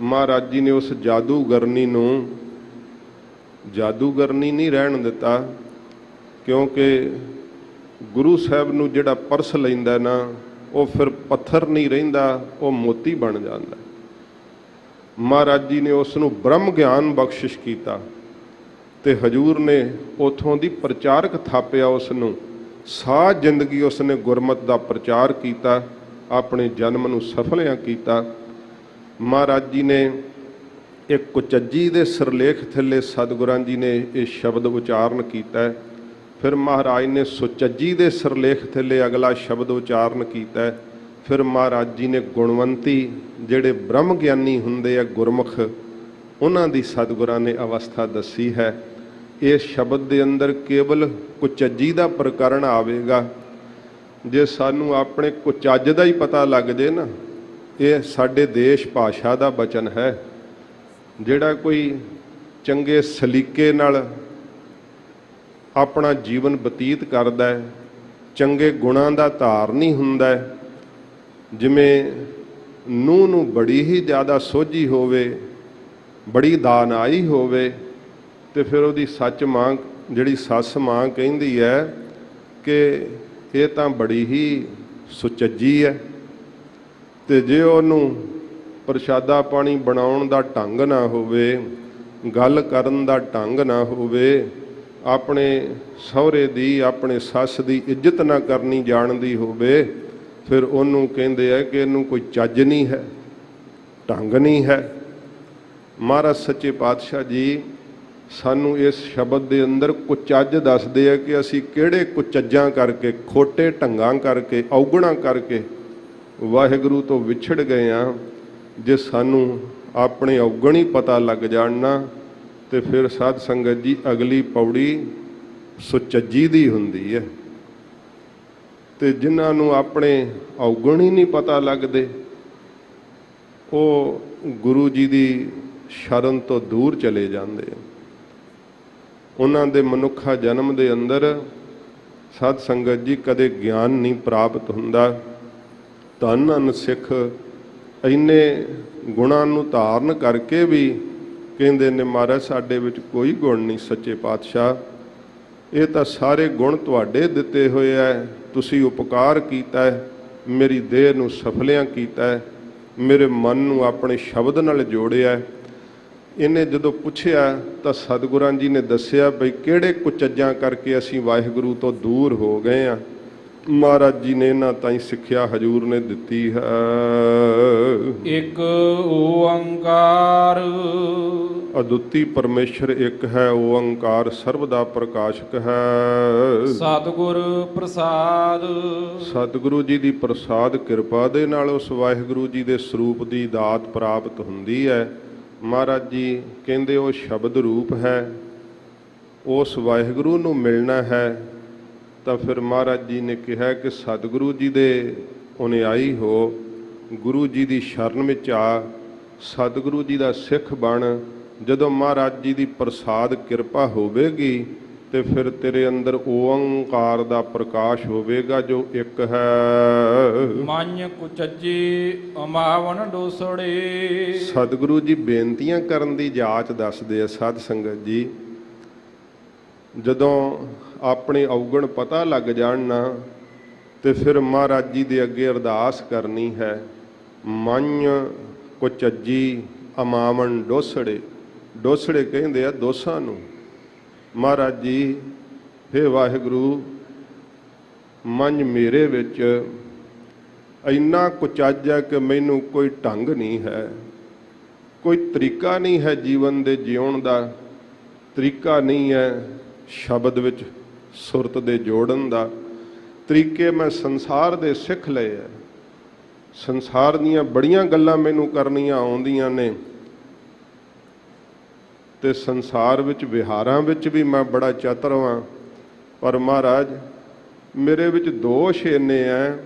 ਮਹਾਰਾਜ ਜੀ ਨੇ ਉਸ ਜਾਦੂਗਰਨੀ ਨੂੰ ਜਾਦੂਗਰਨੀ ਨਹੀਂ ਰਹਿਣ ਦਿੱਤਾ, ਕਿਉਂਕਿ ਗੁਰੂ ਸਾਹਿਬ ਨੂੰ ਜਿਹੜਾ ਪਰਸ ਲੈਂਦਾ ਨਾ, ਉਹ ਫਿਰ ਪੱਥਰ ਨਹੀਂ ਰਹਿੰਦਾ, ਉਹ ਮੋਤੀ ਬਣ ਜਾਂਦਾ। ਮਹਾਰਾਜ ਜੀ ਨੇ ਉਸ ਨੂੰ ਬ੍ਰਹਮ ਗਿਆਨ ਬਖਸ਼ਿਸ਼ ਕੀਤਾ ਤੇ ਹਜੂਰ ਨੇ ਉਥੋਂ ਦੀ ਪ੍ਰਚਾਰਕ ਥਾਪਿਆ। ਉਸ ਨੂੰ ਸਾਰੀ ਜ਼ਿੰਦਗੀ ਉਸ ਨੇ ਗੁਰਮਤਿ ਦਾ ਪ੍ਰਚਾਰ ਕੀਤਾ, ਆਪਣੇ ਜਨਮ ਨੂੰ ਸਫਲਿਆਂ ਕੀਤਾ। ਮਹਾਰਾਜ ਜੀ ਨੇ ਇੱਕ ਕੁਚੱਜੀ ਦੇ ਸਿਰਲੇਖ ਥੱਲੇ ਸਤਿਗੁਰਾਂ ਜੀ ਨੇ ਇਹ ਸ਼ਬਦ ਉਚਾਰਨ ਕੀਤਾ। ਫਿਰ ਮਹਾਰਾਜ ਨੇ ਸੁਚੱਜੀ ਦੇ ਸਿਰਲੇਖ ਥੱਲੇ ਅਗਲਾ ਸ਼ਬਦ ਉਚਾਰਨ ਕੀਤਾ। ਫਿਰ ਮਹਾਰਾਜ ਜੀ ਨੇ ਗੁਣਵੰਤੀ ਜਿਹੜੇ ਬ੍ਰਹਮ ਗਿਆਨੀ ਹੁੰਦੇ ਆ ਗੁਰਮੁਖ, ਉਹਨਾਂ ਦੀ ਸਤਿਗੁਰਾਂ ਨੇ ਅਵਸਥਾ ਦੱਸੀ ਹੈ। ਇਹ ਸ਼ਬਦ ਦੇ ਅੰਦਰ ਕੇਵਲ ਕੁਚੱਜੀ ਦਾ ਪ੍ਰਕਰਨ ਆਵੇਗਾ। ਜੇ ਸਾਨੂੰ ਆਪਣੇ ਕੁਚੱਜ ਦਾ ਹੀ ਪਤਾ ਲੱਗ ਜੇ ਨਾ, ਇਹ ਸਾਡੇ ਦੇਸ਼ ਭਾਸ਼ਾ ਦਾ ਬਚਨ ਹੈ। ਜਿਹੜਾ ਕੋਈ ਚੰਗੇ ਸਲੀਕੇ ਨਾਲ ਆਪਣਾ ਜੀਵਨ ਬਤੀਤ ਕਰਦਾ ਹੈ, ਚੰਗੇ ਗੁਣਾਂ ਦਾ ਧਾਰਨੀ ਹੁੰਦਾ ਹੈ, ਜਿਵੇਂ ਨੂੰਹ ਨੂੰ ਬੜੀ ਹੀ ਜ਼ਿਆਦਾ ਸੋਝੀ ਹੋਵੇ, ਬੜੀ ਦਾਨਾਈ ਹੋਵੇ, ਤੇ ਫਿਰ ਉਹਦੀ ਸੱਚ ਮਾਂ, ਜਿਹੜੀ ਸੱਸ ਮਾਂ ਕਹਿੰਦੀ ਹੈ ਕਿ ਇਹ ਤਾਂ ਬੜੀ ਹੀ ਸੁਚੱਜੀ ਹੈ। ਤੇ ਜੇ ਉਹਨੂੰ ਪ੍ਰਸ਼ਾਦਾ ਪਾਣੀ ਬਣਾਉਣ ਦਾ ਢੰਗ ਨਾ ਹੋਵੇ, ਗੱਲ ਕਰਨ ਦਾ ਢੰਗ ਨਾ ਹੋਵੇ, ਆਪਣੇ ਸਹੁਰੇ ਦੀ, ਆਪਣੇ ਸੱਸ ਦੀ ਇੱਜ਼ਤ ਨਾ ਕਰਨੀ ਜਾਣਦੀ ਹੋਵੇ, ਫਿਰ ਉਹਨੂੰ ਕਹਿੰਦੇ ਆ ਕਿ ਇਹਨੂੰ ਕੋਈ ਚੱਜ ਨਹੀਂ ਹੈ, ਢੰਗ ਨਹੀਂ ਹੈ। ਮਹਾਰਾਜ ਸੱਚੇ ਪਾਤਸ਼ਾਹ ਜੀ ਸਾਨੂੰ ਇਸ ਸ਼ਬਦ ਦੇ ਅੰਦਰ ਕੁਚੱਜ ਦੱਸਦੇ ਆ ਕਿ ਅਸੀਂ ਕਿਹੜੇ ਕੁਚੱਜਾਂ ਕਰਕੇ, ਖੋਟੇ ਢੰਗਾਂ ਕਰਕੇ, ਔਗਣਾਂ ਕਰਕੇ ਵਾਹਿਗੁਰੂ ਤੋਂ ਵਿਛੜ ਗਏ ਆ। ਜੇ ਸਾਨੂੰ ਆਪਣੇ ਔਗਣ ਹੀ ਪਤਾ ਲੱਗ ਜਾਣ ਨਾ, ਤੇ ਫਿਰ ਸਾਧ ਸੰਗਤ ਜੀ ਅਗਲੀ ਪੌੜੀ ਸੁਚੱਜੀ ਦੀ ਹੁੰਦੀ ਹੈ। ਤੇ ਜਿਨ੍ਹਾਂ ਨੂੰ ਆਪਣੇ ਔਗਣ ਹੀ ਨਹੀਂ ਪਤਾ ਲੱਗਦੇ, ਉਹ ਗੁਰੂ ਜੀ ਦੀ ਸ਼ਰਨ ਤੋਂ ਦੂਰ ਚਲੇ ਜਾਂਦੇ। ਉਹਨਾਂ ਦੇ ਮਨੁੱਖਾ ਜਨਮ ਦੇ ਅੰਦਰ ਸਾਧ ਸੰਗਤ ਜੀ ਕਦੇ ਗਿਆਨ ਨਹੀਂ ਪ੍ਰਾਪਤ ਹੁੰਦਾ। ਧੰਨ ਧੰਨ ਸਿੱਖ ਇੰਨੇ ਗੁਣਾਂ ਨੂੰ ਧਾਰਨ ਕਰਕੇ ਵੀ ਕਹਿੰਦੇ ਨੇ ਮਹਾਰਾਜ ਸਾਡੇ ਵਿੱਚ ਕੋਈ ਗੁਣ ਨਹੀਂ ਸੱਚੇ ਪਾਤਸ਼ਾਹ, ਇਹ ਤਾਂ ਸਾਰੇ ਗੁਣ ਤੁਹਾਡੇ ਦਿੱਤੇ ਹੋਏ ਹੈ। ਤੁਸੀਂ ਉਪਕਾਰ ਕੀਤਾ ਹੈ, ਮੇਰੀ ਦੇਹ ਨੂੰ ਸਫਲਿਆਂ ਕੀਤਾ ਹੈ, ਮੇਰੇ ਮਨ ਨੂੰ ਆਪਣੇ ਸ਼ਬਦ ਨਾਲ ਜੋੜਿਆ। ਇਹਨੇ ਜਦੋਂ ਪੁੱਛਿਆ ਤਾਂ ਸਤਿਗੁਰਾਂ ਜੀ ਨੇ ਦੱਸਿਆ ਬਈ ਕਿਹੜੇ ਕੁਚੱਜਾਂ ਕਰਕੇ ਅਸੀਂ ਵਾਹਿਗੁਰੂ ਤੋਂ ਦੂਰ ਹੋ ਗਏ ਹਾਂ। ਮਹਾਰਾਜ ਜੀ ਨੇ ਇਹਨਾਂ ਤਾਈਂ ਸਿੱਖਿਆ ਹਜੂਰ ਨੇ ਦਿੱਤੀ ਹੈ। ਇੱਕ ਓੰਕਾਰ ਅਦੁੱਤੀ ਪਰਮੇਸ਼ਰ ਇੱਕ ਹੈ, ਓੰਕਾਰ ਸਰਬ ਦਾ ਪ੍ਰਕਾਸ਼ਕ ਹੈ। ਸਤਿਗੁਰ ਪ੍ਰਸਾਦ, ਸਤਿਗੁਰੂ ਜੀ ਦੀ ਪ੍ਰਸਾਦ ਕਿਰਪਾ ਦੇ ਨਾਲ ਉਸ ਵਾਹਿਗੁਰੂ ਜੀ ਦੇ ਸਰੂਪ ਦੀ ਦਾਤ ਪ੍ਰਾਪਤ ਹੁੰਦੀ ਹੈ। ਮਹਾਰਾਜ ਜੀ ਕਹਿੰਦੇ ਉਹ ਸ਼ਬਦ ਰੂਪ ਹੈ, ਉਸ ਵਾਹਿਗੁਰੂ ਨੂੰ ਮਿਲਣਾ ਹੈ। ਤਾਂ ਫਿਰ ਮਹਾਰਾਜ ਜੀ ਨੇ ਕਿਹਾ ਕਿ ਸਤਿਗੁਰੂ ਜੀ ਦੇ ਅਨੁਯਾਈ ਹੋ, ਗੁਰੂ ਜੀ ਦੀ ਸ਼ਰਨ ਵਿੱਚ ਆ, ਸਤਿਗੁਰੂ ਜੀ ਦਾ ਸਿੱਖ ਬਣ। ਜਦੋਂ ਮਹਾਰਾਜ ਜੀ ਦੀ ਪ੍ਰਸਾਦ ਕਿਰਪਾ ਹੋਵੇਗੀ ਤੇ ਫਿਰ ਤੇਰੇ ਅੰਦਰ ਓੰਕਾਰ ਦਾ ਪ੍ਰਕਾਸ਼ ਹੋਵੇਗਾ ਜੋ ਇੱਕ ਹੈ। ਮਨ ਕੁਚੱਜੀ ਅਮਾਵਨ ਡੋਸੜੇ। ਸਤਿਗੁਰੂ ਜੀ ਬੇਨਤੀਆਂ ਕਰਨ ਦੀ ਜਾਚ ਦੱਸਦੇ ਆ ਸਾਧ ਸੰਗਤ ਜੀ। ਜਦੋਂ ਆਪਣੇ ਔਗਣ ਪਤਾ ਲੱਗ ਜਾਣ ਨਾ, ਤੇ ਫਿਰ ਮਹਾਰਾਜ ਜੀ ਦੇ ਅੱਗੇ ਅਰਦਾਸ ਕਰਨੀ ਹੈ। ਮਨ ਕੁਚੱਜੀ ਅਮਾਵਨ ਡੋਸੜੇ। ਡੋਸੜੇ ਕਹਿੰਦੇ ਆ ਦੋਸਾਂ ਨੂੰ। ਮਹਾਰਾਜ ਜੀ ਹੇ ਵਾਹਿਗੁਰੂ, ਮਨ ਮੇਰੇ ਵਿੱਚ ਇੰਨਾ ਕੁਚੱਜ ਹੈ ਕਿ ਮੈਨੂੰ ਕੋਈ ਢੰਗ ਨਹੀਂ ਹੈ, ਕੋਈ ਤਰੀਕਾ ਨਹੀਂ ਹੈ ਜੀਵਨ ਦੇ ਜਿਉਣ ਦਾ, ਤਰੀਕਾ ਨਹੀਂ ਹੈ ਸ਼ਬਦ ਵਿੱਚ ਸੁਰਤ ਦੇ ਜੋੜਨ ਦਾ। ਤਰੀਕੇ ਮੈਂ ਸੰਸਾਰ ਦੇ ਸਿੱਖ ਲਏ ਹੈ। ਸੰਸਾਰ ਦੀਆਂ ਬੜੀਆਂ ਗੱਲਾਂ ਮੈਨੂੰ ਕਰਨੀਆਂ ਆਉਂਦੀਆਂ ਨੇ, ਤੇ ਸੰਸਾਰ ਵਿੱਚ ਵਿਹਾਰਾਂ ਵਿੱਚ ਵੀ ਮੈਂ ਬੜਾ ਚਤਰ ਹਾਂ। ਪਰ ਮਹਾਰਾਜ ਮੇਰੇ ਵਿੱਚ ਦੋਸ਼ ਇੰਨੇ ਹੈ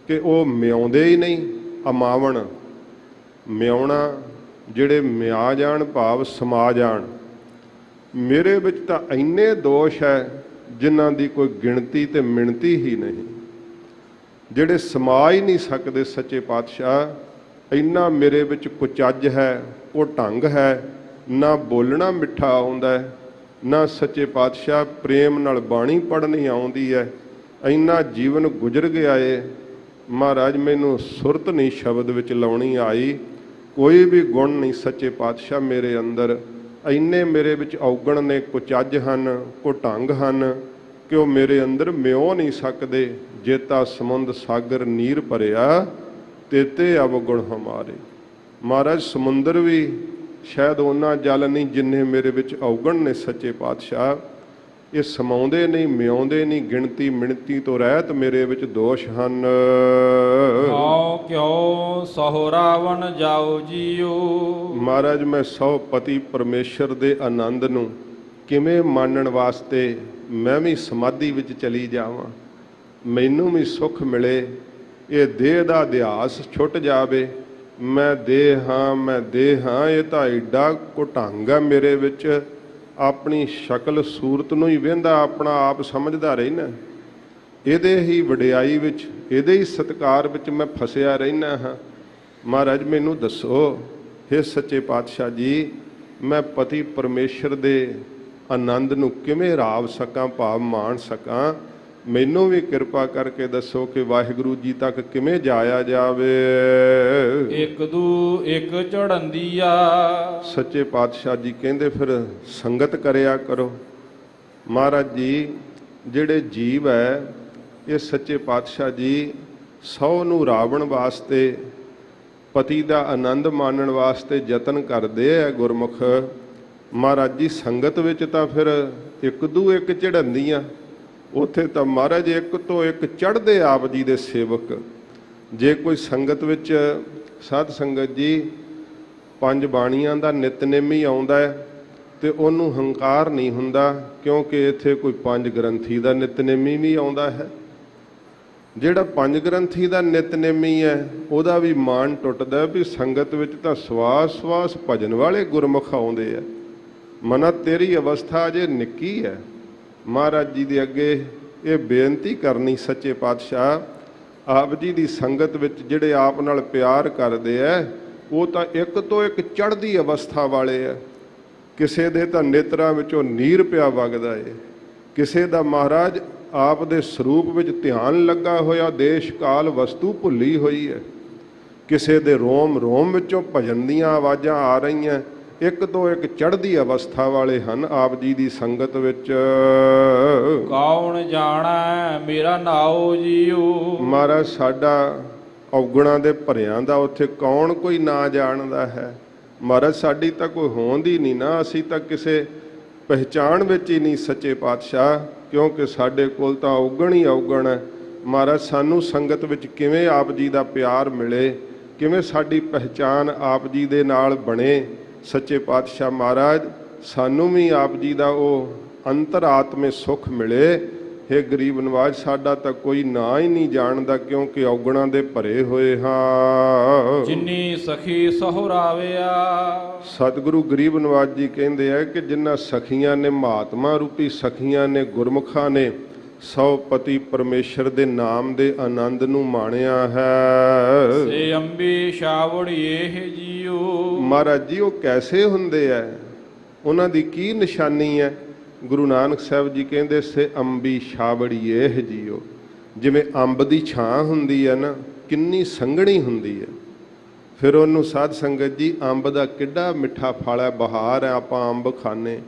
ਕਿ ਉਹ ਮਿਆਉਂਦੇ ਹੀ ਨਹੀਂ। ਅਮਾਵਣ, ਮਿਆਉਣਾ, ਜਿਹੜੇ ਮਿਆ ਜਾਣ ਭਾਵ ਸਮਾ ਜਾਣ। ਮੇਰੇ ਵਿੱਚ ਤਾਂ ਇੰਨੇ ਦੋਸ਼ ਹੈ ਜਿਨ੍ਹਾਂ ਦੀ ਕੋਈ ਗਿਣਤੀ ਤੇ ਮਿਣਤੀ ਹੀ ਨਹੀਂ, ਜਿਹੜੇ ਸਮਾ ਹੀ ਨਹੀਂ ਸਕਦੇ ਸੱਚੇ ਪਾਤਸ਼ਾਹ। ਇੰਨਾ ਮੇਰੇ ਵਿੱਚ ਕੁਚੱਜ ਹੈ, ਉਹ ਢੰਗ ਹੈ, ਨਾ ਬੋਲਣਾ ਮਿੱਠਾ ਆਉਂਦਾ ਹੈ, ਨਾ ਸੱਚੇ ਪਾਤਸ਼ਾਹ ਪ੍ਰੇਮ ਨਾਲ ਬਾਣੀ ਪੜ੍ਹਨੀ ਆਉਂਦੀ ਹੈ। ਇੰਨਾ ਜੀਵਨ ਗੁਜ਼ਰ ਗਿਆ ਏ ਮਹਾਰਾਜ, ਮੈਨੂੰ ਸੁਰਤ ਨਹੀਂ ਸ਼ਬਦ ਵਿੱਚ ਲਾਉਣੀ ਆਈ। ਕੋਈ ਵੀ ਗੁਣ ਨਹੀਂ ਸੱਚੇ ਪਾਤਸ਼ਾਹ ਮੇਰੇ ਅੰਦਰ। ਇੰਨੇ ਮੇਰੇ ਵਿੱਚ ਔਗਣ ਨੇ, ਕੁਚੱਜ ਹਨ, ਕੋ ਢੰਗ ਹਨ ਕਿ ਉਹ ਮੇਰੇ ਅੰਦਰ ਮਿਓ ਨਹੀਂ ਸਕਦੇ। ਜੇਤਾ ਸਮੁੰਦ ਸਾਗਰ ਨੀਰ ਭਰਿਆ, ਤੇਤੇ ਅਵਗੁਣ ਹਮਾਰੇ। ਮਹਾਰਾਜ ਸਮੁੰਦਰ ਵੀ ਸ਼ਾਇਦ ਉਹਨਾਂ ਜਲ ਨਹੀਂ ਜਿੰਨੇ ਮੇਰੇ ਵਿੱਚ ਔਗਣ ਨੇ ਸੱਚੇ ਪਾਤਸ਼ਾਹ। ਇਹ ਸਮਾਉਂਦੇ ਨਹੀਂ, ਮਿਆਉਂਦੇ ਨਹੀਂ, ਗਿਣਤੀ ਮਿਣਤੀ ਤੋਂ ਰਹਿਤ ਮੇਰੇ ਵਿੱਚ ਦੋਸ਼ ਹਨ। ਸਹੁ ਰਾਵਣ ਜਾਓ ਜੀਓ। ਮਹਾਰਾਜ ਮੈਂ ਸਹੁ ਪਤੀ ਪਰਮੇਸ਼ਰ ਦੇ ਆਨੰਦ ਨੂੰ ਕਿਵੇਂ ਮਾਣਨ ਵਾਸਤੇ ਮੈਂ ਵੀ ਸਮਾਧੀ ਵਿੱਚ ਚਲੀ ਜਾਵਾਂ, ਮੈਨੂੰ ਵੀ ਸੁੱਖ ਮਿਲੇ, ਇਹ ਦੇਹ ਦਾ ਅਧਿਆਸ ਛੁੱਟ ਜਾਵੇ, ਮੈਂ ਦੇਹ ਹਾਂ ਮੈਂ ਦੇਹ ਹਾਂ, ਇਹ ਤਾਂ ਐਡਾ ਘੁਟੰਗ ਹੈ ਮੇਰੇ ਵਿੱਚ, ਆਪਣੀ ਸ਼ਕਲ ਸੂਰਤ ਨੂੰ ਹੀ ਵਹਿੰਦਾ ਆਪਣਾ ਆਪ ਸਮਝਦਾ ਰਹਿਣਾ, ਇਹਦੇ ਹੀ ਵਡਿਆਈ ਵਿੱਚ ਇਹਦੇ ਹੀ ਸਤਿਕਾਰ ਵਿੱਚ ਮੈਂ ਫਸਿਆ ਰਹਿਣਾ ਹਾਂ। ਮਹਾਰਾਜ ਮੈਨੂੰ ਦੱਸੋ, ਹੇ ਸੱਚੇ ਪਾਤਸ਼ਾਹ ਜੀ, ਮੈਂ ਪਤੀ ਪਰਮੇਸ਼ਰ ਦੇ ਆਨੰਦ ਨੂੰ ਕਿਵੇਂ ਰਾਵ ਸਕਾਂ, ਭਾਵ ਮਾਣ ਸਕਾਂ, ਮੈਨੂੰ ਵੀ ਕਿਰਪਾ ਕਰਕੇ ਦੱਸੋ ਕਿ ਵਾਹਿਗੁਰੂ ਜੀ ਤੱਕ ਕਿਵੇਂ ਜਾਇਆ ਜਾਵੇ। ਇੱਕ ਦੂ ਇੱਕ ਚੜ੍ਹੰਦੀਆ। ਸੱਚੇ ਪਾਤਸ਼ਾਹ ਜੀ ਕਹਿੰਦੇ ਫਿਰ ਸੰਗਤ ਕਰਿਆ ਕਰੋ। ਮਹਾਰਾਜ ਜੀ ਜਿਹੜੇ ਜੀਵ ਹੈ ਇਹ ਸੱਚੇ ਪਾਤਸ਼ਾਹ ਜੀ ਸਹੁ ਨੂੰ ਰਾਵਣ ਵਾਸਤੇ, ਪਤੀ ਦਾ ਆਨੰਦ ਮਾਣਨ ਵਾਸਤੇ ਯਤਨ ਕਰਦੇ ਹੈ ਗੁਰਮੁਖ। ਮਹਾਰਾਜ ਜੀ ਸੰਗਤ ਵਿੱਚ ਤਾਂ ਫਿਰ ਇੱਕ ਦੂ ਇੱਕ ਚੜ੍ਹੰਦੀਆਂ, ਉੱਥੇ ਤਾਂ ਮਹਾਰਾਜ ਇੱਕ ਤੋਂ ਇੱਕ ਚੜ੍ਹਦੇ ਆਪ ਜੀ ਦੇ ਸੇਵਕ। ਜੇ ਕੋਈ ਸੰਗਤ ਵਿੱਚ ਸਾਧ ਸੰਗਤ ਜੀ ਪੰਜ ਬਾਣੀਆਂ ਦਾ ਨਿਤਨੇਮ ਹੀ ਆਉਂਦਾ ਹੈ ਤੇ ਉਹਨੂੰ ਹੰਕਾਰ ਨਹੀਂ ਹੁੰਦਾ, ਕਿਉਂਕਿ ਇੱਥੇ ਕੋਈ ਪੰਜ ਗ੍ਰੰਥੀ ਦਾ ਨਿਤਨੇਮੀ ਵੀ ਆਉਂਦਾ ਹੈ। ਜਿਹੜਾ ਪੰਜ ਗ੍ਰੰਥੀ ਦਾ ਨਿਤਨੇਮੀ ਹੈ ਉਹਦਾ ਵੀ ਮਾਣ ਟੁੱਟਦਾ ਵੀ ਸੰਗਤ ਵਿੱਚ ਤਾਂ ਸਵਾਸ ਸਵਾਸ ਭਜਨ ਵਾਲੇ ਗੁਰਮੁਖ ਆਉਂਦੇ ਆ। ਮਨਾ ਤੇਰੀ ਅਵਸਥਾ ਅਜੇ ਨਿੱਕੀ ਹੈ। ਮਹਾਰਾਜ ਜੀ ਦੇ ਅੱਗੇ ਇਹ ਬੇਨਤੀ ਕਰਨੀ, ਸੱਚੇ ਪਾਤਸ਼ਾਹ ਆਪ ਜੀ ਦੀ ਸੰਗਤ ਵਿੱਚ ਜਿਹੜੇ ਆਪ ਨਾਲ ਪਿਆਰ ਕਰਦੇ ਆ ਉਹ ਤਾਂ ਇੱਕ ਤੋਂ ਇੱਕ ਚੜ੍ਹਦੀ ਅਵਸਥਾ ਵਾਲੇ ਆ। ਕਿਸੇ ਦੇ ਤਾਂ ਨੇਤਰਾਂ ਵਿੱਚੋਂ ਨੀਰ ਪਿਆ ਵਗਦਾ ਏ, ਕਿਸੇ ਦਾ ਮਹਾਰਾਜ ਆਪ ਦੇ ਸਰੂਪ ਵਿੱਚ ਧਿਆਨ ਲੱਗਾ ਹੋਇਆ, ਦੇਸ਼ ਕਾਲ ਵਸਤੂ ਭੁੱਲੀ ਹੋਈ ਹੈ, ਕਿਸੇ ਦੇ ਰੋਮ ਰੋਮ ਵਿੱਚੋਂ ਭਜਨ ਦੀਆਂ ਆਵਾਜ਼ਾਂ ਆ ਰਹੀਆਂ। ਇੱਕ ਤੋਂ ਇੱਕ ਚੜ੍ਹਦੀ ਅਵਸਥਾ ਵਾਲੇ ਹਨ ਆਪ ਜੀ ਦੀ ਸੰਗਤ ਵਿੱਚ। ਕੌਣ ਜਾਣੈ ਮੇਰਾ ਨਾਉ ਜੀਓ। ਮਹਾਰਾਜ ਸਾਡਾ ਔਗਣਾਂ ਦੇ ਭਰਿਆਂ ਦਾ ਉੱਥੇ ਕੌਣ ਕੋਈ ਨਾ ਜਾਣਦਾ ਹੈ। ਮਹਾਰਾਜ ਸਾਡੀ ਤਾਂ ਕੋਈ ਹੋਂਦ ਹੀ ਨਹੀਂ ਨਾ, ਅਸੀਂ ਤਾਂ ਕਿਸੇ ਪਹਿਚਾਣ ਵਿੱਚ ਹੀ ਨਹੀਂ ਸੱਚੇ ਪਾਤਸ਼ਾਹ, ਕਿਉਂਕਿ ਸਾਡੇ ਕੋਲ ਤਾਂ ਔਗਣ ਹੀ ਔਗਣ ਹੈ। ਮਹਾਰਾਜ ਸਾਨੂੰ ਸੰਗਤ ਵਿੱਚ ਕਿਵੇਂ ਆਪ ਜੀ ਦਾ ਪਿਆਰ ਮਿਲੇ, ਕਿਵੇਂ ਸਾਡੀ ਪਹਿਚਾਣ ਆਪ ਜੀ ਦੇ ਨਾਲ ਬਣੇ। ਸੱਚੇ ਪਾਤਸ਼ਾਹ ਮਹਾਰਾਜ ਸਾਨੂੰ ਵੀ ਆਪ ਜੀ ਦਾ ਉਹ ਅੰਤਰਾਤਮੇ ਸੁੱਖ ਮਿਲੇ। हे ਗਰੀਬ ਨਵਾਜ, ਸਾਡਾ ਤਾਂ ਕੋਈ ਨਾਂ ਹੀ ਨਹੀਂ ਜਾਣਦਾ, ਕਿਉਂਕਿ ਔਗਣਾਂ ਦੇ ਭਰੇ ਹੋਏ ਹਾਂ। ਜਿਨੀ ਸਖੀ ਸਹੁਰਾਵਿਆ। ਸਤਿਗੁਰੂ ਗਰੀਬ ਨਵਾਜ ਜੀ ਕਹਿੰਦੇ ਆ ਕਿ ਜਿਨ੍ਹਾਂ ਸਖੀਆਂ ਨੇ, ਮਹਾਤਮਾ ਰੂਪੀ ਸਖੀਆਂ ਨੇ, ਗੁਰਮੁਖਾਂ ਨੇ ਸਹੁ ਪਤੀ ਪਰਮੇਸ਼ਰ ਦੇ ਨਾਮ ਦੇ ਆਨੰਦ ਨੂੰ ਮਾਣਿਆ ਹੈ। ਸੇ ਅੰਬੀ ਛਾਵੜੀਏ ਜੀਓ। ਮਹਾਰਾਜ ਜੀ ਉਹ ਕੈਸੇ ਹੁੰਦੇ ਆ, ਉਹਨਾਂ ਦੀ ਕੀ ਨਿਸ਼ਾਨੀ ਹੈ? ਗੁਰੂ ਨਾਨਕ ਸਾਹਿਬ ਜੀ ਕਹਿੰਦੇ ਸੇ ਅੰਬੀ ਛਾਵੜੀਏ ਜੀਓ। ਜਿਵੇਂ ਅੰਬ ਦੀ ਛਾਂ ਹੁੰਦੀ ਹੈ ਨਾ, ਕਿੰਨੀ ਸੰਘਣੀ ਹੁੰਦੀ ਹੈ, ਫਿਰ ਉਹਨੂੰ ਸਾਧ ਸੰਗਤ ਜੀ ਅੰਬ ਦਾ ਕਿੱਡਾ ਮਿੱਠਾ ਫਲ ਹੈ, ਬਹਾਰ ਹੈ, ਆਪਾਂ ਅੰਬ ਖਾਂਦੇ,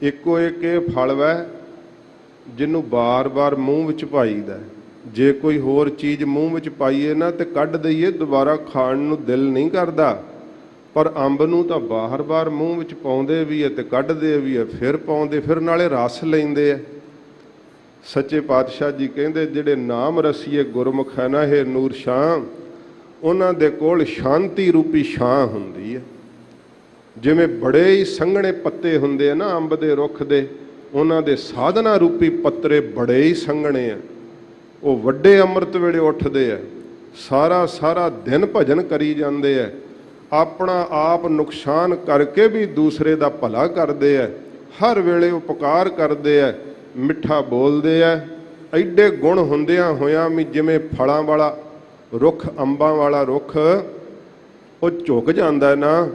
ਇੱਕੋ ਇੱਕ ਇਹ ਫਲ ਹੈ ਜਿਹਨੂੰ ਬਾਰ-ਬਾਰ ਮੂੰਹ ਵਿੱਚ ਪਾਈਦਾ। ਜੇ ਕੋਈ ਹੋਰ ਚੀਜ਼ ਮੂੰਹ ਵਿੱਚ ਪਾਈਏ ਨਾ ਤੇ ਕੱਢ ਦਈਏ, ਦੁਬਾਰਾ ਖਾਣ ਨੂੰ ਦਿਲ ਨਹੀਂ ਕਰਦਾ, ਪਰ ਅੰਬ ਨੂੰ ਤਾਂ ਬਾਰ-ਬਾਰ ਮੂੰਹ ਵਿੱਚ ਪਾਉਂਦੇ ਵੀ ਹੈ ਤੇ ਕੱਢਦੇ ਵੀ ਹੈ, ਫਿਰ ਪਾਉਂਦੇ, ਫਿਰ ਨਾਲੇ ਰਸ ਲੈਂਦੇ ਆ। ਸੱਚੇ ਪਾਤਸ਼ਾਹ ਜੀ ਕਹਿੰਦੇ ਜਿਹੜੇ ਨਾਮ ਰਸੀਏ ਗੁਰਮੁਖ ਹੈ ਨਾ, ਇਹ ਨੂਰ ਸ਼ਾਹ, ਉਹਨਾਂ ਦੇ ਕੋਲ ਸ਼ਾਂਤੀ ਰੂਪੀ ਛਾਂ ਹੁੰਦੀ ਹੈ। ਜਿਵੇਂ ਬੜੇ ਹੀ ਸੰਘਣੇ ਪੱਤੇ ਹੁੰਦੇ ਆ ਨਾ ਅੰਬ ਦੇ ਰੁੱਖ ਦੇ, ਉਹਨਾਂ ਦੇ ਸਾਧਨਾ ਰੂਪੀ ਪੱਤਰੇ ਬੜੇ ਹੀ ਸੰਘਣੇ ਆ। ਉਹ ਵੱਡੇ ਅੰਮ੍ਰਿਤ ਵੇਲੇ ਉੱਠਦੇ ਆ, ਸਾਰਾ ਸਾਰਾ ਦਿਨ ਭਜਨ ਕਰੀ ਜਾਂਦੇ ਆ, ਆਪਣਾ ਆਪ ਨੁਕਸਾਨ ਕਰਕੇ ਵੀ ਦੂਸਰੇ ਦਾ ਭਲਾ ਕਰਦੇ ਆ, ਹਰ ਵੇਲੇ ਉਪਕਾਰ ਕਰਦੇ ਆ, ਮਿੱਠਾ ਬੋਲਦੇ ਆ। ਐਡੇ ਗੁਣ ਹੁੰਦਿਆਂ ਹੋਇਆਂ ਵੀ ਜਿਵੇਂ ਫਲਾਂ ਵਾਲਾ ਰੁੱਖ, ਅੰਬਾਂ ਵਾਲਾ ਰੁੱਖ ਉਹ ਝੁਕ ਜਾਂਦਾ ਨਾ,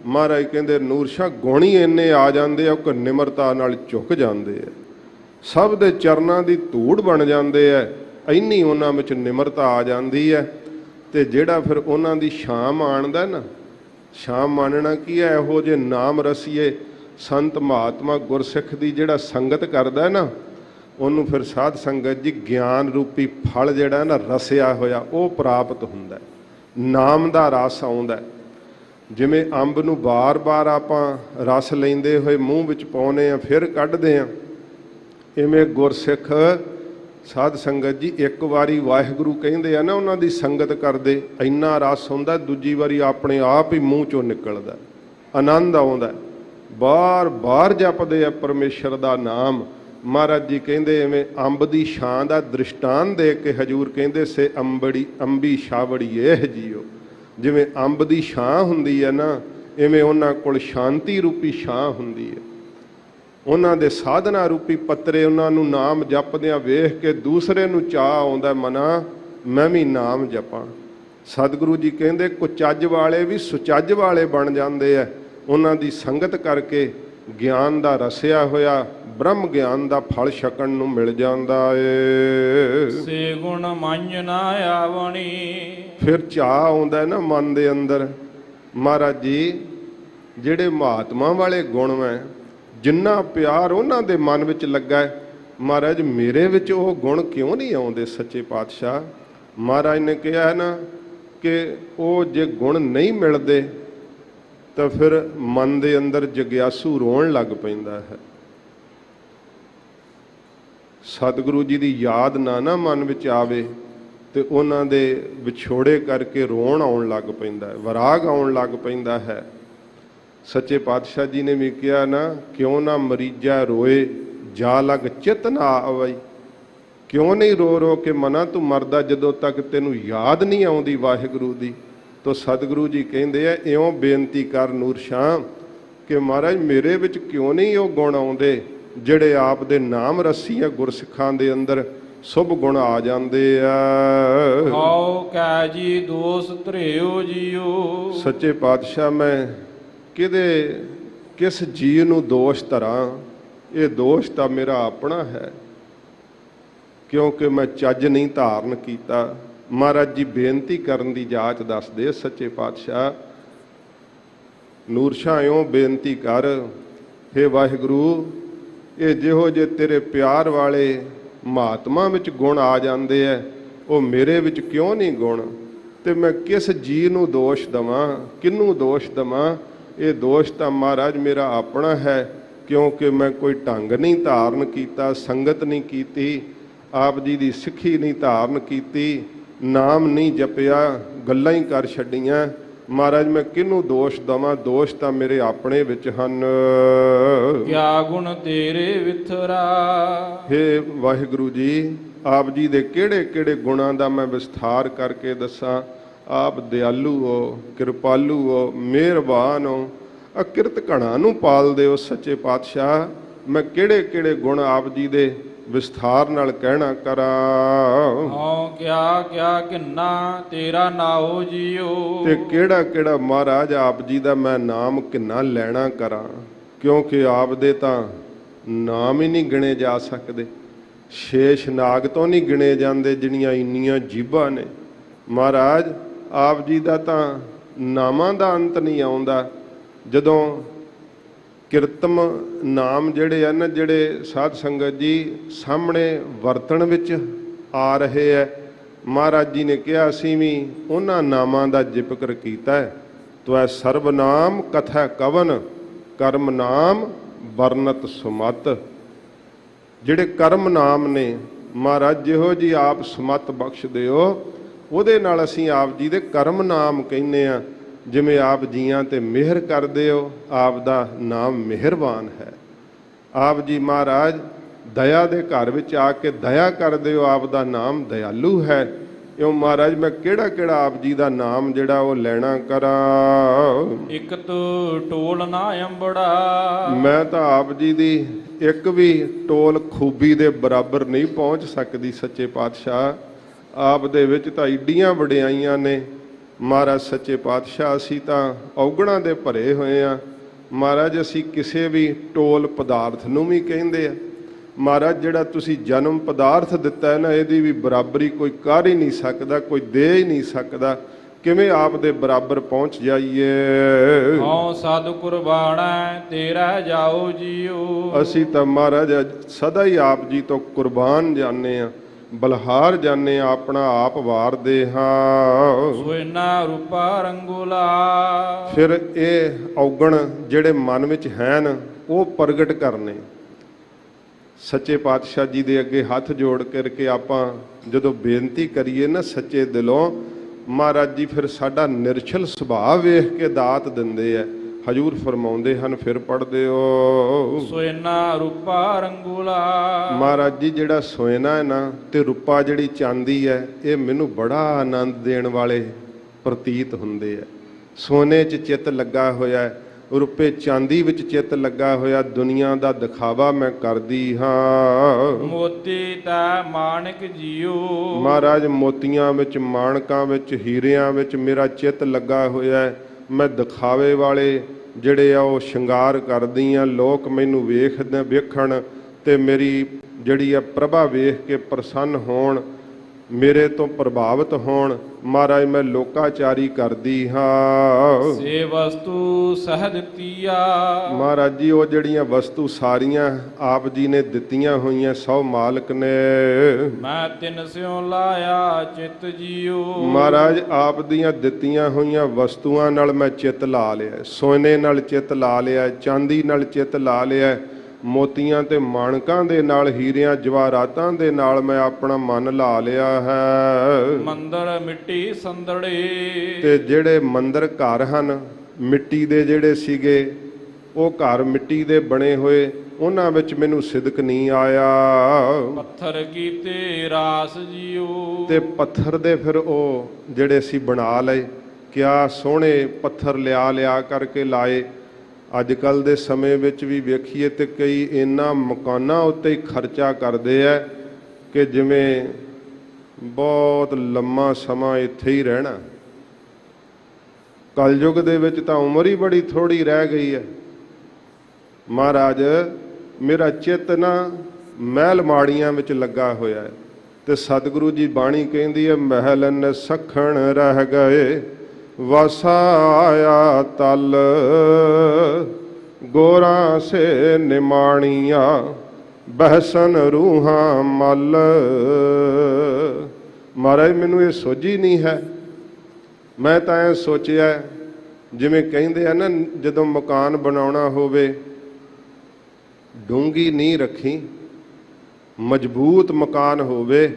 ਮਹਾਰਾਜ ਕਹਿੰਦੇ ਨੂਰ ਸ਼ਾਹ ਗੁਣ ਹੀ ਇੰਨੇ ਆ ਜਾਂਦੇ ਆ ਕਿ ਨਿਮਰਤਾ ਨਾਲ ਝੁਕ ਜਾਂਦੇ ਆ, ਸਭ ਦੇ ਚਰਨਾਂ ਦੀ ਧੂੜ ਬਣ ਜਾਂਦੇ ਆ, ਇੰਨੀ ਉਹਨਾਂ ਵਿੱਚ ਨਿਮਰਤਾ ਆ ਜਾਂਦੀ ਹੈ। ਤੇ ਜਿਹੜਾ ਫਿਰ ਉਹਨਾਂ ਦੀ ਛਾਂ ਮਾਣਦਾ ਨਾ, ਛਾਂ ਮਾਣਨਾ ਕੀ ਹੈ? ਇਹੋ ਜਿਹੇ ਨਾਮ ਰਸੀਏ ਸੰਤ ਮਹਾਤਮਾ ਗੁਰਸਿੱਖ ਦੀ ਜਿਹੜਾ ਸੰਗਤ ਕਰਦਾ ਨਾ, ਉਹਨੂੰ ਫਿਰ ਸਾਧ ਸੰਗਤ ਜੀ ਗਿਆਨ ਰੂਪੀ ਫਲ ਜਿਹੜਾ ਨਾ ਰਸਿਆ ਹੋਇਆ ਉਹ ਪ੍ਰਾਪਤ ਹੁੰਦਾ, ਨਾਮ ਦਾ ਰਸ ਆਉਂਦਾ। ਜਿਵੇਂ ਅੰਬ ਨੂੰ ਬਾਰ-ਬਾਰ ਆਪਾਂ ਰਸ ਲੈਂਦੇ ਹੋਏ ਮੂੰਹ ਵਿੱਚ ਪਾਉਂਦੇ ਆ, ਫਿਰ ਕੱਢਦੇ ਆ, ਇਵੇਂ ਗੁਰਸਿੱਖ ਸਾਧ ਸੰਗਤ ਜੀ ਇੱਕ ਵਾਰੀ ਵਾਹਿਗੁਰੂ ਕਹਿੰਦੇ ਆ ਨਾ, ਉਹਨਾਂ ਦੀ ਸੰਗਤ ਕਰਦੇ ਇੰਨਾ ਰਸ ਹੁੰਦਾ, ਦੂਜੀ ਵਾਰੀ ਆਪਣੇ ਆਪ ਹੀ ਮੂੰਹ ਚੋਂ ਨਿਕਲਦਾ, ਆਨੰਦ ਆਉਂਦਾ, ਬਾਰ ਬਾਰ ਜਪਦੇ ਆ ਪਰਮੇਸ਼ਰ ਦਾ ਨਾਮ। ਮਹਾਰਾਜ ਜੀ ਕਹਿੰਦੇ ਐਵੇਂ ਅੰਬ ਦੀ ਛਾਂ ਦਾ ਦ੍ਰਿਸ਼ਟਾਂਤ ਦੇ ਕੇ ਹਜੂਰ ਕਹਿੰਦੇ ਸੇ ਅੰਬੀ ਛਾਵੜੀ ਇਹ ਜੀਓ। ਜਿਵੇਂ ਅੰਬ ਦੀ ਛਾਂ ਹੁੰਦੀ ਹੈ ਨਾ, ਇਵੇਂ ਉਹਨਾਂ ਕੋਲ ਸ਼ਾਂਤੀ ਰੂਪੀ ਛਾਂ ਹੁੰਦੀ ਹੈ। ਉਹਨਾਂ ਦੇ ਸਾਧਨਾ ਰੂਪੀ ਪੱਤਰੇ ਉਹਨਾਂ ਨੂੰ ਨਾਮ ਜਪਦਿਆਂ ਵੇਖ ਕੇ ਦੂਸਰੇ ਨੂੰ ਚਾਅ ਆਉਂਦਾ, ਮਨਾ ਮੈਂ ਵੀ ਨਾਮ ਜਪਾਂ। ਸਤਿਗੁਰੂ ਜੀ ਕਹਿੰਦੇ ਕੁਚੱਜ ਵਾਲੇ ਵੀ ਸੁਚੱਜ ਵਾਲੇ ਬਣ ਜਾਂਦੇ ਆ, ਉਹਨਾਂ ਦੀ ਸੰਗਤ ਕਰਕੇ ਗਿਆਨ ਦਾ ਰਸਿਆ ਹੋਇਆ ਬ੍ਰਹਮ ਗਿਆਨ ਦਾ ਫਲ ਛਕਣ ਨੂੰ ਮਿਲ ਜਾਂਦਾ ਏ। ਸੇ ਗੁਣ ਮੰਨ ਨਾ ਆਵਣੀ। ਫਿਰ ਚਾਅ ਆਉਂਦਾ ਨਾ ਮਨ ਦੇ ਅੰਦਰ। ਮਹਾਰਾਜ ਜੀ ਜਿਹੜੇ ਮਹਾਤਮਾ ਵਾਲੇ ਗੁਣ ਹੈ, ਜਿੰਨਾ ਪਿਆਰ ਉਹਨਾਂ ਦੇ ਮਨ ਵਿੱਚ ਲੱਗਾ, ਮਹਾਰਾਜ ਮੇਰੇ ਵਿੱਚ ਉਹ ਗੁਣ ਕਿਉਂ ਨਹੀਂ ਆਉਂਦੇ ਸੱਚੇ ਪਾਤਸ਼ਾਹ। ਮਹਾਰਾਜ ਨੇ ਕਿਹਾ ਨਾ ਕਿ ਉਹ ਜੇ ਗੁਣ ਨਹੀਂ ਮਿਲਦੇ ਤਾਂ ਫਿਰ ਮਨ ਦੇ ਅੰਦਰ ਜਗਿਆਸੂ ਰੋਣ ਲੱਗ ਪੈਂਦਾ ਹੈ। ਸਤਿਗੁਰੂ ਜੀ ਦੀ ਯਾਦ ਨਾ ਮਨ ਵਿੱਚ ਆਵੇ ਤੇ ਉਹਨਾਂ ਦੇ ਵਿਛੋੜੇ ਕਰਕੇ ਰੋਣ ਆਉਣ ਲੱਗ ਪੈਂਦਾ ਹੈ, ਵਿਰਾਗ ਆਉਣ ਲੱਗ ਪੈਂਦਾ ਹੈ। ਸੱਚੇ ਪਾਤਸ਼ਾਹ ਜੀ ਨੇ ਵੀ ਕਿਹਾ ਨਾ, ਕਿਉਂ ਨਾ ਮਰੀਜਾ ਰੋਏ ਜਾ ਲਗ ਚਿਤ ਨਾ ਆਵਈ। ਕਿਉਂ ਨਹੀਂ ਰੋ ਰੋ ਕੇ ਮਨਾ ਤੂੰ ਮਰਦਾ ਜਦੋਂ ਤੱਕ ਤੈਨੂੰ ਯਾਦ ਨਹੀਂ ਆਉਂਦੀ ਵਾਹਿਗੁਰੂ ਦੀ। ਤੋ ਸਤਿਗੁਰੂ ਜੀ ਕਹਿੰਦੇ ਆ, ਇਉਂ ਬੇਨਤੀ ਕਰ ਨੂਰ ਸ਼ਾਹ ਕਿ ਮਹਾਰਾਜ ਮੇਰੇ ਵਿੱਚ ਕਿਉਂ ਨਹੀਂ ਉਹ ਗੁਣ ਆਉਂਦੇ ਜਿਹੜੇ ਆਪ ਦੇ ਨਾਮ ਰਸੀਆਂ ਗੁਰਸਿੱਖਾਂ ਦੇ ਅੰਦਰ ਸੁਭ ਗੁਣ ਆ ਜਾਂਦੇ ਆ। ਆਓ ਕੈ ਜੀ ਦੋਸ ਧਰਿਓ ਜੀਓ। ਸੱਚੇ ਪਾਤਸ਼ਾਹ ਮੈਂ ਕਿਸ ਜੀਵ ਨੂੰ ਦੋਸ਼ ਧਰਾਂ? ਇਹ ਦੋਸ਼ ਤਾਂ ਮੇਰਾ ਆਪਣਾ ਹੈ, ਕਿਉਂਕਿ ਮੈਂ ਚੱਜ ਨਹੀਂ ਧਾਰਨ ਕੀਤਾ। ਮਹਾਰਾਜ ਜੀ ਬੇਨਤੀ ਕਰਨ ਦੀ ਜਾਚ ਦੱਸਦੇ ਸੱਚੇ ਪਾਤਸ਼ਾਹ। ਨੂਰ ਸ਼ਾਹ ਇਉਂ ਬੇਨਤੀ ਕਰ, ਹੇ ਵਾਹਿਗੁਰੂ ਇਹ ਜਿਹੋ ਜੇ ਤੇਰੇ ਪਿਆਰ ਵਾਲੇ ਮਹਾਤਮਾ ਵਿੱਚ ਗੁਣ ਆ ਜਾਂਦੇ ਐ, ਉਹ ਮੇਰੇ ਵਿੱਚ ਕਿਉਂ ਨਹੀਂ ਗੁਣ? ਤੇ ਮੈਂ ਕਿਸ ਜੀਵ ਨੂੰ ਦੋਸ਼ ਦਵਾਂ, ਕਿਹਨੂੰ ਦੋਸ਼ ਦਵਾਂ? ਇਹ ਦੋਸ਼ ਤਾਂ ਮਹਾਰਾਜ ਮੇਰਾ ਆਪਣਾ ਹੈ, ਕਿਉਂਕਿ ਮੈਂ ਕੋਈ ਢੰਗ ਨਹੀਂ ਧਾਰਨ ਕੀਤਾ, ਸੰਗਤ ਨਹੀਂ ਕੀਤੀ, ਆਪ ਜੀ ਦੀ ਸਿੱਖੀ ਨਹੀਂ ਧਾਰਨ ਕੀਤੀ, ਨਾਮ ਨਹੀਂ ਜਪਿਆ, ਗੱਲਾਂ ਹੀ ਕਰ ਛੱਡੀਆਂ। ਮਹਾਰਾਜ ਮੈਂ ਕਿਹਨੂੰ ਦੋਸ਼ ਦਵਾਂ? ਦੋਸ਼ ਤਾਂ ਮੇਰੇ ਆਪਣੇ ਵਿੱਚ ਹਨ। ਕਿਆ ਗੁਣ ਤੇਰੇ ਵਿਥਰਾ। ਹੇ ਵਾਹਿਗੁਰੂ ਜੀ ਆਪ ਜੀ ਦੇ ਕਿਹੜੇ ਕਿਹੜੇ ਗੁਣਾਂ ਦਾ ਮੈਂ ਵਿਸਥਾਰ ਕਰਕੇ ਦੱਸਾਂ। ਆਪ ਦਿਆਲੂ ਹੋ, ਕਿਰਪਾਲੂ ਹੋ, ਮਿਹਰਬਾਨ ਹੋ, ਅਕਿਰਤ ਘਣਾ ਨੂੰ ਪਾਲਦੇ ਹੋ ਸੱਚੇ ਪਾਤਸ਼ਾਹ। ਮੈਂ ਕਿਹੜੇ ਕਿਹੜੇ ਗੁਣ ਆਪ ਜੀ ਦੇ ਵਿਸਥਾਰ ਨਾਲ ਕਹਿਣਾ ਕਰਾਂ। ਹਉ ਕਿਆ ਕਿਆ ਕਿੰਨਾ ਤੇਰਾ ਨਾਉ ਜੀਓ। ਤੇ ਕਿਹੜਾ ਕਿਹੜਾ ਮਹਾਰਾਜ ਆਪ ਜੀ ਦਾ ਮੈਂ ਨਾਮ ਕਿੰਨਾ ਲੈਣਾ ਕਰਾਂ, ਕਿਉਂਕਿ ਆਪ ਦੇ ਤਾਂ ਨਾਮ ਹੀ ਨਹੀਂ ਗਿਣੇ ਜਾ ਸਕਦੇ। ਸ਼ੇਸ਼ ਨਾਗ ਤੋਂ ਨਹੀਂ ਗਿਣੇ ਜਾਂਦੇ ਜਿਹੜੀਆਂ ਇੰਨੀਆਂ ਜੀਭਾਂ ਨੇ। ਮਹਾਰਾਜ ਆਪ ਜੀ ਦਾ ਤਾਂ ਨਾਮਾਂ ਦਾ ਅੰਤ ਨਹੀਂ ਆਉਂਦਾ। ਜਦੋਂ ਕਿਰਤਮ ਨਾਮ ਜਿਹੜੇ ਆ ਨਾ, ਜਿਹੜੇ ਸਾਧ ਸੰਗਤ ਜੀ ਸਾਹਮਣੇ ਵਰਤਣ ਵਿੱਚ ਆ ਰਹੇ ਹੈ, ਮਹਾਰਾਜ ਜੀ ਨੇ ਕਿਹਾ ਅਸੀਂ ਵੀ ਉਹਨਾਂ ਨਾਮਾਂ ਦਾ ਜ਼ਿਕਰ ਕੀਤਾ ਹੈ। ਤਵੈ ਸਰਬ ਨਾਮ ਕਥਾ ਕਵਨ ਕਰਮ ਨਾਮ ਵਰਨਤ ਸੁਮਤ। ਜਿਹੜੇ ਕਰਮ ਨਾਮ ਨੇ ਮਹਾਰਾਜ ਜਿਹੋ ਜੀ ਆਪ ਸੁਮਤ ਬਖਸ਼ ਦਿਓ, ਉਹਦੇ ਨਾਲ ਅਸੀਂ ਆਪ ਜੀ ਦੇ ਕਰਮ ਨਾਮ ਕਹਿੰਦੇ ਆ। ਜਿਵੇਂ ਆਪ ਜੀਆਂ ਤੇ ਮਿਹਰ ਕਰਦੇ ਹੋ, ਆਪ ਦਾ ਨਾਮ ਮਿਹਰਬਾਨ ਹੈ। ਆਪ ਜੀ ਮਹਾਰਾਜ ਦਇਆ ਦੇ ਘਰ ਵਿੱਚ ਆ ਕੇ ਦਇਆ ਕਰਦੇ ਹੋ, ਆਪ ਦਾ ਨਾਮ ਦਇਆਲੂ ਹੈ। ਇਉਂ ਮਹਾਰਾਜ ਮੈਂ ਕਿਹੜਾ ਕਿਹੜਾ ਆਪ ਜੀ ਦਾ ਨਾਮ ਜਿਹੜਾ ਉਹ ਲੈਣਾ ਕਰਾਂ। ਇੱਕ ਤੂੰ ਟੋਲ ਨਾ ਅੰਬੜਾ। ਮੈਂ ਤਾਂ ਆਪ ਜੀ ਦੀ ਇੱਕ ਵੀ ਟੋਲ ਖੂਬੀ ਦੇ ਬਰਾਬਰ ਨਹੀਂ ਪਹੁੰਚ ਸਕਦੀ ਸੱਚੇ ਪਾਤਸ਼ਾਹ। ਆਪ ਦੇ ਵਿੱਚ ਤਾਂ ਈਡੀਆਂ ਵਡਿਆਈਆਂ ਨੇ। ਮਹਾਰਾਜ ਸੱਚੇ ਪਾਤਸ਼ਾਹ ਅਸੀਂ ਤਾਂ ਔਗਣਾਂ ਦੇ ਭਰੇ ਹੋਏ ਆ। ਮਹਾਰਾਜ ਅਸੀਂ ਕਿਸੇ ਵੀ ਟੋਲ ਪਦਾਰਥ ਨੂੰ ਵੀ ਕਹਿੰਦੇ ਆ। ਮਹਾਰਾਜ ਜਿਹੜਾ ਤੁਸੀਂ ਜਨਮ ਪਦਾਰਥ ਦਿੱਤਾ ਹੈ ਨਾ, ਇਹਦੀ ਵੀ ਬਰਾਬਰੀ ਕੋਈ ਕਰ ਹੀ ਨਹੀਂ ਸਕਦਾ, ਕੋਈ ਦੇ ਹੀ ਨਹੀਂ ਸਕਦਾ। ਕਿਵੇਂ ਆਪ ਦੇ ਬਰਾਬਰ ਪਹੁੰਚ ਜਾਈਏ। ਹਉ ਸਦ ਕੁਰਬਾਨਾ ਤੇਰਾ ਜਾਓ ਜੀਓ। ਅਸੀਂ ਤਾਂ ਮਹਾਰਾਜ ਸਦਾ ਹੀ ਆਪ ਜੀ ਤੋਂ ਕੁਰਬਾਨ ਜਾਂਦੇ ਆ, ਬਲਹਾਰ ਜਾਣੇ ਆਪਣਾ ਆਪ ਵਾਰਦੇ ਹਾਂ। ਸੋਇਨਾ ਰੂਪਾ ਰੰਗੋਲਾ। ਫਿਰ ਇਹ ਔਗਣ ਜਿਹੜੇ ਮਨ ਵਿੱਚ ਹਨ ਉਹ ਪ੍ਰਗਟ ਕਰਨੇ। ਸੱਚੇ ਪਾਤਸ਼ਾਹ ਜੀ ਦੇ ਅੱਗੇ ਹੱਥ ਜੋੜ ਕਰਕੇ ਆਪਾਂ ਜਦੋਂ ਬੇਨਤੀ ਕਰੀਏ ਨਾ ਸੱਚੇ ਦਿਲੋਂ, ਮਹਾਰਾਜ ਜੀ ਫਿਰ ਸਾਡਾ ਨਿਰਛਲ ਸੁਭਾਅ ਵੇਖ ਕੇ ਦਾਤ ਦਿੰਦੇ ਆ। ਹਜੂਰ ਫਰਮਾਉਂਦੇ ਹਨ, ਫਿਰ ਪੜ੍ਹਦੇ ਹੋ, ਸੋਇਨਾ ਰੂਪਾ ਰੰਗੂਲਾ। ਮਹਾਰਾਜ ਜੀ ਜਿਹੜਾ ਸੋਇਨਾ ਹੈ ਨਾ ਤੇ ਰੂਪਾ ਜਿਹੜੀ ਚਾਂਦੀ ਹੈ, ਇਹ ਮੈਨੂੰ ਬੜਾ ਆਨੰਦ ਦੇਣ ਵਾਲੇ ਪ੍ਰਤੀਤ ਹੁੰਦੇ ਆ। ਸੋਨੇ 'ਚ ਚਿੱਤ ਲੱਗਾ ਹੋਇਆ ਹੈ, ਰੁਪਏ ਚਾਂਦੀ ਵਿੱਚ ਚਿੱਤ ਲੱਗਾ ਹੋਇਆ, ਦੁਨੀਆ ਦਾ ਦਿਖਾਵਾ ਮੈਂ ਕਰਦੀ ਹਾਂ। ਮੋਤੀ ਤਾ ਮਾਣਕ ਜੀਓ। ਮਹਾਰਾਜ ਮੋਤੀਆਂ ਵਿੱਚ, ਮਾਣਕਾਂ ਵਿੱਚ, ਹੀਰਿਆਂ ਵਿੱਚ ਮੇਰਾ ਚਿੱਤ ਲੱਗਾ ਹੋਇਆ ਹੈ। ਮੈਂ ਦਿਖਾਵੇ ਵਾਲੇ ਜਿਹੜੇ ਆ ਉਹ ਸ਼ਿੰਗਾਰ ਕਰਦੀ ਆ, ਲੋਕ ਮੈਨੂੰ ਵੇਖਣ ਤੇ ਮੇਰੀ ਜਿਹੜੀ ਆ ਪ੍ਰਭਾ ਵੇਖ ਕੇ ਪ੍ਰਸੰਨ ਹੋਣ, ਮੇਰੇ ਤੋਂ ਪ੍ਰਭਾਵਿਤ ਹੋਣ। ਮਹਾਰਾਜ ਮੈਂ ਲੋਕਾਚਾਰੀ ਕਰਦੀ ਹਾਂ। ਸੇ ਵਸਤੂ ਸਹਿ ਦਿੱਤੀਆ। ਮਹਾਰਾਜ ਜੀ ਉਹ ਜਿਹੜੀਆਂ ਵਸਤੂ ਸਾਰੀਆਂ ਆਪ ਜੀ ਨੇ ਦਿੱਤੀਆਂ ਹੋਈਆਂ, ਸਭ ਮਾਲਕ ਨੇ। ਮੈਂ ਤਿਨ ਸਿਉ ਲਾਇਆ ਚਿਤ ਜੀਓ। ਮਹਾਰਾਜ ਆਪ ਦੀਆਂ ਦਿੱਤੀਆਂ ਹੋਈਆਂ ਵਸਤੂਆਂ ਨਾਲ ਮੈਂ ਚਿੱਤ ਲਾ ਲਿਆ। ਸੋਨੇ ਨਾਲ ਚਿੱਤ ਲਾ ਲਿਆ, ਚਾਂਦੀ ਨਾਲ ਚਿੱਤ ਲਾ ਲਿਆ, ਮੋਤੀਆਂ ਤੇ ਮਾਣਕਾਂ ਦੇ ਨਾਲ, ਹੀਰਿਆਂ ਜਵਾਹਰਾਤਾਂ ਦੇ ਨਾਲ ਮੈਂ ਆਪਣਾ ਮਨ ਲਾ ਲਿਆ ਹੈ। ਮੰਦਰ ਮਿੱਟੀ ਸੰਦੜੇ। ਤੇ ਜਿਹੜੇ ਮੰਦਰ ਘਰ ਹਨ ਮਿੱਟੀ ਦੇ ਜਿਹੜੇ ਸੀਗੇ, ਉਹ ਘਰ ਮਿੱਟੀ ਦੇ ਬਣੇ ਹੋਏ, ਉਹਨਾਂ ਵਿੱਚ ਮੈਨੂੰ ਸਿਦਕ ਨਹੀਂ ਆਇਆ। ਪੱਥਰ ਕੀਤੇ ਰਾਸ ਜੀਓ। ਤੇ ਪੱਥਰ ਦੇ ਫਿਰ ਉਹ ਜਿਹੜੇ ਅਸੀਂ ਬਣਾ ਲਏ, ਕਿਆ ਸੋਹਣੇ ਪੱਥਰ ਲਿਆ ਕਰਕੇ ਲਾਏ। ਅੱਜ ਕੱਲ੍ਹ ਦੇ ਸਮੇਂ ਵਿੱਚ ਵੀ ਵੇਖੀਏ ਤੇ ਕਈ ਇਹਨਾਂ ਮਕਾਨਾਂ ਉੱਤੇ ਹੀ ਖਰਚਾ ਕਰਦੇ ਆ ਕਿ ਜਿਵੇਂ ਬਹੁਤ ਲੰਮਾ ਸਮਾਂ ਇੱਥੇ ਹੀ ਰਹਿਣਾ। ਕਲਯੁਗ ਦੇ ਵਿੱਚ ਤਾਂ ਉਮਰ ਹੀ ਬੜੀ ਥੋੜੀ ਰਹਿ ਗਈ ਹੈ। ਮਹਾਰਾਜ ਮੇਰਾ ਚਿੱਤ ਨਾ ਮਹਿਲ ਮਾੜੀਆਂ ਵਿੱਚ ਲੱਗਾ ਹੋਇਆ ਹੈ। ਤੇ ਸਤਿਗੁਰੂ ਜੀ ਬਾਣੀ ਕਹਿੰਦੀ ਹੈ, ਮਹਿਲਨ ਸਖਣ ਰਹਿ ਗਏ ਵਸਾਇਆ ਤਲ, ਗੋਰਾਂ ਸੇ ਨਿਮਾਣੀਆਂ ਬਹਿਸਨ ਰੂਹਾਂ ਮਲ। ਮਹਾਰਾਜ ਮੈਨੂੰ ਇਹ ਸੋਝੀ ਨਹੀਂ ਹੈ। ਮੈਂ ਤਾਂ ਇਹ ਸੋਚਿਆ, ਜਿਵੇਂ ਕਹਿੰਦੇ ਆ ਨਾ, ਜਦੋਂ ਮਕਾਨ ਬਣਾਉਣਾ ਹੋਵੇ ਡੂੰਘੀ ਨੀਂਹ ਰੱਖੀ, ਮਜ਼ਬੂਤ ਮਕਾਨ ਹੋਵੇ।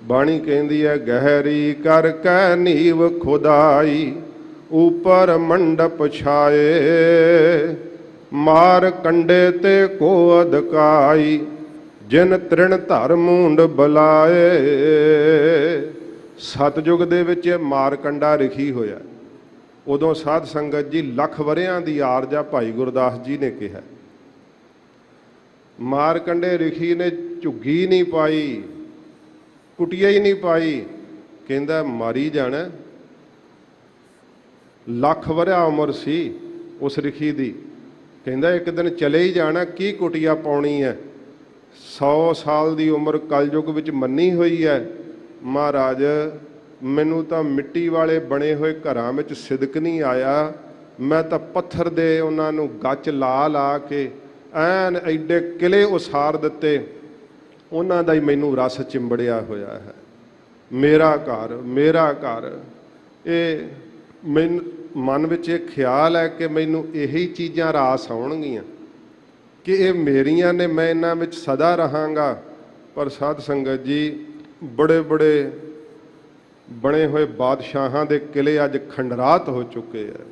ਬਾਣੀ ਕਹਿੰਦੀ ਹੈ, ਗਹਿਰੀ ਕਰ ਕੈ ਨੀਵ ਖੁਦਾਈ, ਉਪਰ ਮੰਡਪ ਛਾਏ, ਮਾਰ ਕੰਡੇ ਤੇ ਕੋ ਅਧਕਾਈ, ਜਿਨ ਤ੍ਰਿਣ ਧਰ ਮੂੰਡ ਬੁਲਾਏ। ਸਤਜੁਗ ਦੇ ਵਿੱਚ ਮਾਰਕੰਡਾ ਲਿਖੀ ਹੋਇਆ। ਉਦੋਂ ਸਾਧ ਸੰਗਤ ਜੀ ਲੱਖ ਵਰਿਆਂ ਦੀ ਆਰਜਾ ਭਾਈ ਗੁਰਦਾਸ ਜੀ ਨੇ ਕਿਹਾ। ਮਾਰਕੰਡੇ ਰਿਖੀ ਨੇ ਝੁੱਗੀ ਨਹੀਂ ਪਾਈ, ਕੁਟੀਆ ਹੀ ਨਹੀਂ ਪਾਈ, ਕਹਿੰਦਾ ਮਾਰੀ ਜਾਣਾ। ਲੱਖ ਵਰਿਆ ਉਮਰ ਸੀ ਉਸ ਰਿਖੀ ਦੀ, ਕਹਿੰਦਾ ਇੱਕ ਦਿਨ ਚਲੇ ਹੀ ਜਾਣਾ, ਕੀ ਕੁਟੀਆ ਪਾਉਣੀ ਹੈ। 100 ਸਾਲ ਦੀ ਉਮਰ ਕਲਯੁਗ ਵਿੱਚ ਮੰਨੀ ਹੋਈ ਹੈ। ਮਹਾਰਾਜ ਮੈਨੂੰ ਤਾਂ ਮਿੱਟੀ ਵਾਲੇ ਬਣੇ ਹੋਏ ਘਰਾਂ ਵਿੱਚ ਸਿਦਕ ਨਹੀਂ ਆਇਆ। ਮੈਂ ਤਾਂ ਪੱਥਰ ਦੇ ਉਹਨਾਂ ਨੂੰ ਗੱਚ ਲਾ ਕੇ ਐਨ ਐਡੇ ਕਿਲੇ ਉਸਾਰ ਦਿੱਤੇ, ਉਹਨਾਂ ਦਾ ਹੀ ਮੈਨੂੰ ਰਸ ਚਿੰਬੜਿਆ ਹੋਇਆ ਹੈ। ਮੇਰਾ ਘਰ ਇਹ ਮੈਨੂੰ ਮਨ ਵਿੱਚ ਇਹ ਖਿਆਲ ਹੈ ਕਿ ਮੈਨੂੰ ਇਹੀ ਚੀਜ਼ਾਂ ਰਾਸ ਆਉਣਗੀਆਂ ਕਿ ਇਹ ਮੇਰੀਆਂ ਨੇ, ਮੈਂ ਇਹਨਾਂ ਵਿੱਚ ਸਦਾ ਰਹਾਂਗਾ। ਪਰ ਸਾਧ ਸੰਗਤ ਜੀ ਬੜੇ ਬਣੇ ਹੋਏ ਬਾਦਸ਼ਾਹਾਂ ਦੇ ਕਿਲੇ ਅੱਜ ਖੰਡਰਾਤ ਹੋ ਚੁੱਕੇ ਆ।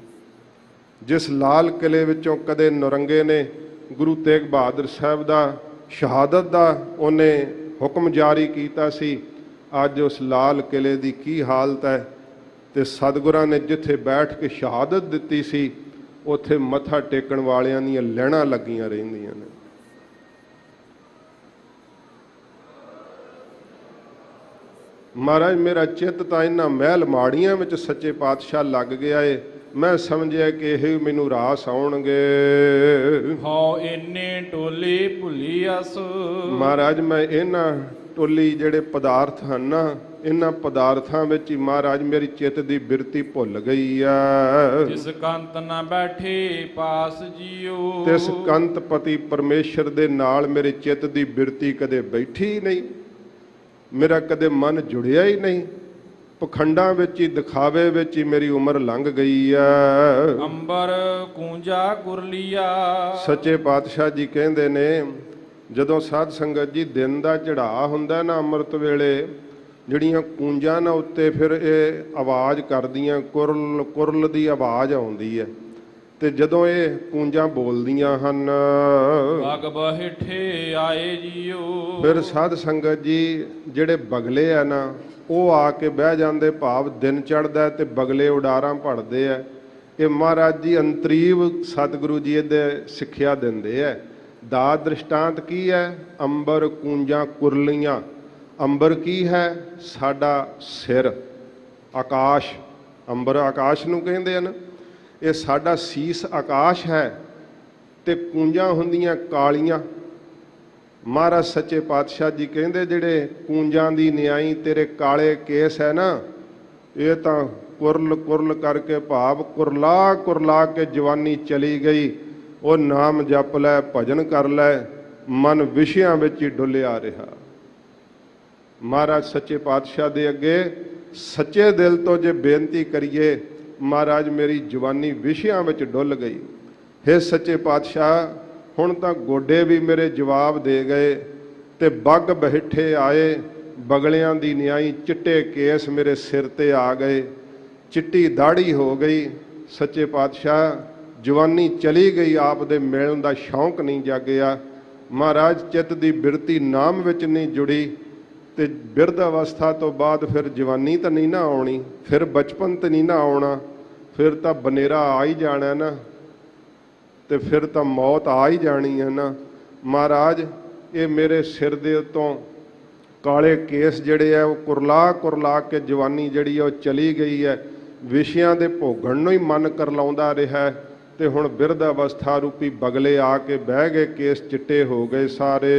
ਜਿਸ ਲਾਲ ਕਿਲੇ ਵਿੱਚੋਂ ਕਦੇ ਨੌਰੰਗੇ ਨੇ ਗੁਰੂ ਤੇਗ ਬਹਾਦਰ ਸਾਹਿਬ ਦਾ ਸ਼ਹਾਦਤ ਦਾ ਉਹਨੇ ਹੁਕਮ ਜਾਰੀ ਕੀਤਾ ਸੀ, ਅੱਜ ਉਸ ਲਾਲ ਕਿਲੇ ਦੀ ਕੀ ਹਾਲਤ ਹੈ। ਤੇ ਸਤਿਗੁਰਾਂ ਨੇ ਜਿੱਥੇ ਬੈਠ ਕੇ ਸ਼ਹਾਦਤ ਦਿੱਤੀ ਸੀ, ਉੱਥੇ ਮੱਥਾ ਟੇਕਣ ਵਾਲਿਆਂ ਦੀਆਂ ਲੈਣਾਂ ਲੱਗੀਆਂ ਰਹਿੰਦੀਆਂ ਨੇ। ਮਹਾਰਾਜ ਮੇਰਾ ਚਿੱਤ ਤਾਂ ਇਹਨਾਂ ਮਹਿਲ ਮਾੜੀਆਂ ਵਿੱਚ ਸੱਚੇ ਪਾਤਸ਼ਾਹ ਲੱਗ ਗਿਆ ਏ। ਮੈਂ ਸਮਝਿਆ ਕਿ ਇਹ ਮੈਨੂੰ ਰਾਸ ਆਉਣਗੇ। ਹਉ ਇੰਨੇ ਟੋਲੀ ਭੁੱਲੀ ਅਸ। ਮਹਾਰਾਜ ਮੈਂ ਇਹਨਾਂ ਟੋਲੀ ਜਿਹੜੇ ਪਦਾਰਥ ਹਨ ਨਾ, ਇਹਨਾਂ ਪਦਾਰਥਾਂ ਵਿੱਚ ਹੀ ਮਹਾਰਾਜ ਮੇਰੀ ਚਿੱਤ ਦੀ ਬਿਰਤੀ ਭੁੱਲ ਗਈ ਆ। ਜਿਸ ਕੰਤ ਨਾ ਬੈਠੇ ਪਾਸ ਜੀਓ। ਤਿਸ ਕੰਤ ਪਤੀ ਪਰਮੇਸ਼ਰ ਦੇ ਨਾਲ ਮੇਰੇ ਚਿੱਤ ਦੀ ਬਿਰਤੀ ਕਦੇ ਬੈਠੀ ਨਹੀਂ, ਮੇਰਾ ਕਦੇ ਮਨ ਜੁੜਿਆ ਹੀ ਨਹੀਂ। ਪਖੰਡਾਂ ਵਿੱਚ ਹੀ, ਦਿਖਾਵੇ ਵਿੱਚ ਹੀ ਮੇਰੀ ਉਮਰ ਲੰਘ ਗਈ ਆ। ਅੰਬਰ ਕੂੰਜਾ ਕੁਰਲੀਆ। ਸੱਚੇ ਪਾਤਸ਼ਾਹ ਜੀ ਕਹਿੰਦੇ ਨੇ ਜਦੋਂ ਸਾਧ ਸੰਗਤ ਜੀ ਦਿਨ ਦਾ ਚੜ੍ਹਾਅ ਹੁੰਦਾ ਨਾ ਅੰਮ੍ਰਿਤ ਵੇਲੇ, ਜਿਹੜੀਆਂ ਕੂੰਜਾਂ ਨਾ ਉੱਤੇ ਫਿਰ ਇਹ ਆਵਾਜ਼ ਕਰਦੀਆਂ, ਕੁਰਲ ਕੁਰਲ ਦੀ ਆਵਾਜ਼ ਆਉਂਦੀ ਹੈ। ਤੇ ਜਦੋਂ ਇਹ ਕੂੰਜਾਂ ਬੋਲਦੀਆਂ ਹਨ, ਬਗ ਬਹਿਠੇ ਆਏ ਜੀਓ। ਫਿਰ ਸਾਧ ਸੰਗਤ ਜੀ ਜਿਹੜੇ ਬਗਲੇ ਆ ਨਾ ਉਹ ਆ ਕੇ ਬਹਿ ਜਾਂਦੇ, ਭਾਵ ਦਿਨ ਚੜ੍ਹਦਾ ਤੇ ਬਗਲੇ ਉਡਾਰਾਂ ਭੜਦੇ ਆ। ਇਹ ਮਹਾਰਾਜ ਜੀ ਅੰਤਰੀਵ ਸਤਿਗੁਰੂ ਜੀ ਇਹਦੇ ਸਿੱਖਿਆ ਦਿੰਦੇ ਆ। ਦਾ ਦ੍ਰਿਸ਼ਟਾਂਤ ਕੀ ਹੈ? ਅੰਬਰ ਕੂੰਜਾਂ ਕੁਰਲੀਆਂ। ਅੰਬਰ ਕੀ ਹੈ? ਸਾਡਾ ਸਿਰ, ਆਕਾਸ਼। ਅੰਬਰ ਆਕਾਸ਼ ਨੂੰ ਕਹਿੰਦੇ ਹਨ। ਇਹ ਸਾਡਾ ਸੀਸ ਆਕਾਸ਼ ਹੈ ਤੇ ਕੂੰਜਾਂ ਹੁੰਦੀਆਂ ਕਾਲੀਆਂ। ਮਹਾਰਾਜ ਸੱਚੇ ਪਾਤਸ਼ਾਹ ਜੀ ਕਹਿੰਦੇ ਜਿਹੜੇ ਕੂੰਜਾਂ ਦੀ ਨਿਆਈ ਤੇਰੇ ਕਾਲੇ ਕੇਸ ਹੈ ਨਾ, ਇਹ ਤਾਂ ਕੁਰਲ ਕੁਰਲ ਕਰਕੇ, ਭਾਵ ਕੁਰਲਾ ਕੁਰਲਾ ਕੇ ਜਵਾਨੀ ਚਲੀ ਗਈ। ਉਹ ਨਾਮ ਜਪ ਲੈ, ਭਜਨ ਕਰ ਲੈ, ਮਨ ਵਿਸ਼ਿਆਂ ਵਿੱਚ ਹੀ ਡੁੱਲਿਆ ਰਿਹਾ। ਮਹਾਰਾਜ ਸੱਚੇ ਪਾਤਸ਼ਾਹ ਦੇ ਅੱਗੇ ਸੱਚੇ ਦਿਲ ਤੋਂ ਜੇ ਬੇਨਤੀ ਕਰੀਏ, ਮਹਾਰਾਜ ਮੇਰੀ ਜਵਾਨੀ ਵਿਸ਼ਿਆਂ ਵਿੱਚ ਡੁੱਲ ਗਈ। ਹੇ ਸੱਚੇ ਪਾਤਸ਼ਾਹ, ਹੁਣ ਤਾਂ ਗੋਡੇ ਵੀ ਮੇਰੇ ਜਵਾਬ ਦੇ ਗਏ ਤੇ ਬੱਗ ਬਹਿਠੇ ਆਏ। ਬਗਲਿਆਂ ਦੀ ਨਿਆਈ ਚਿੱਟੇ ਕੇਸ ਮੇਰੇ ਸਿਰ ਤੇ ਆ ਗਏ, ਚਿੱਟੀ ਦਾੜੀ ਹੋ ਗਈ। ਸੱਚੇ ਪਾਤਸ਼ਾਹ ਜਵਾਨੀ ਚਲੀ ਗਈ, ਆਪ ਦੇ ਮਿਲਣ ਦਾ ਸ਼ੌਂਕ ਨਹੀਂ ਜਾਗਿਆ। ਮਹਾਰਾਜ ਚਿੱਤ ਦੀ ਬਿਰਤੀ ਨਾਮ ਵਿੱਚ ਨਹੀਂ ਜੁੜੀ ਤੇ ਬਿਰਧ ਅਵਸਥਾ ਤੋਂ ਬਾਅਦ ਫਿਰ ਜਵਾਨੀ ਤਾਂ ਨਹੀਂ ਨਾ ਆਉਣੀ, ਫਿਰ ਬਚਪਨ ਤਾਂ ਨਹੀਂ ਨਾ ਆਉਣਾ, ਫਿਰ ਤਾਂ ਬਨੇਰਾ ਆ ਹੀ ਜਾਣਾ ਨਾ, ਤੇ ਫਿਰ ਤਾਂ ਮੌਤ ਆ ਹੀ ਜਾਣੀ ਹੈ ਨਾ। ਮਹਾਰਾਜ ਇਹ ਮੇਰੇ ਸਿਰ ਦੇ ਉੱਤੋਂ ਕਾਲੇ ਕੇਸ ਜਿਹੜੇ ਆ ਉਹ ਕੁਰਲਾ ਕੁਰਲਾ ਕੇ ਜਵਾਨੀ ਜਿਹੜੀ ਉਹ ਚਲੀ ਗਈ ਹੈ। ਵਿਸ਼ਿਆਂ ਦੇ ਭੋਗਣ ਨੂੰ ਹੀ ਮਨ ਕਰਲਾਉਂਦਾ ਰਿਹਾ ਤੇ ਹੁਣ ਬਿਰਧ ਅਵਸਥਾ ਰੂਪੀ ਬਗਲੇ ਆ ਕੇ ਬਹਿ ਗਏ, ਕੇਸ ਚਿੱਟੇ ਹੋ ਗਏ ਸਾਰੇ।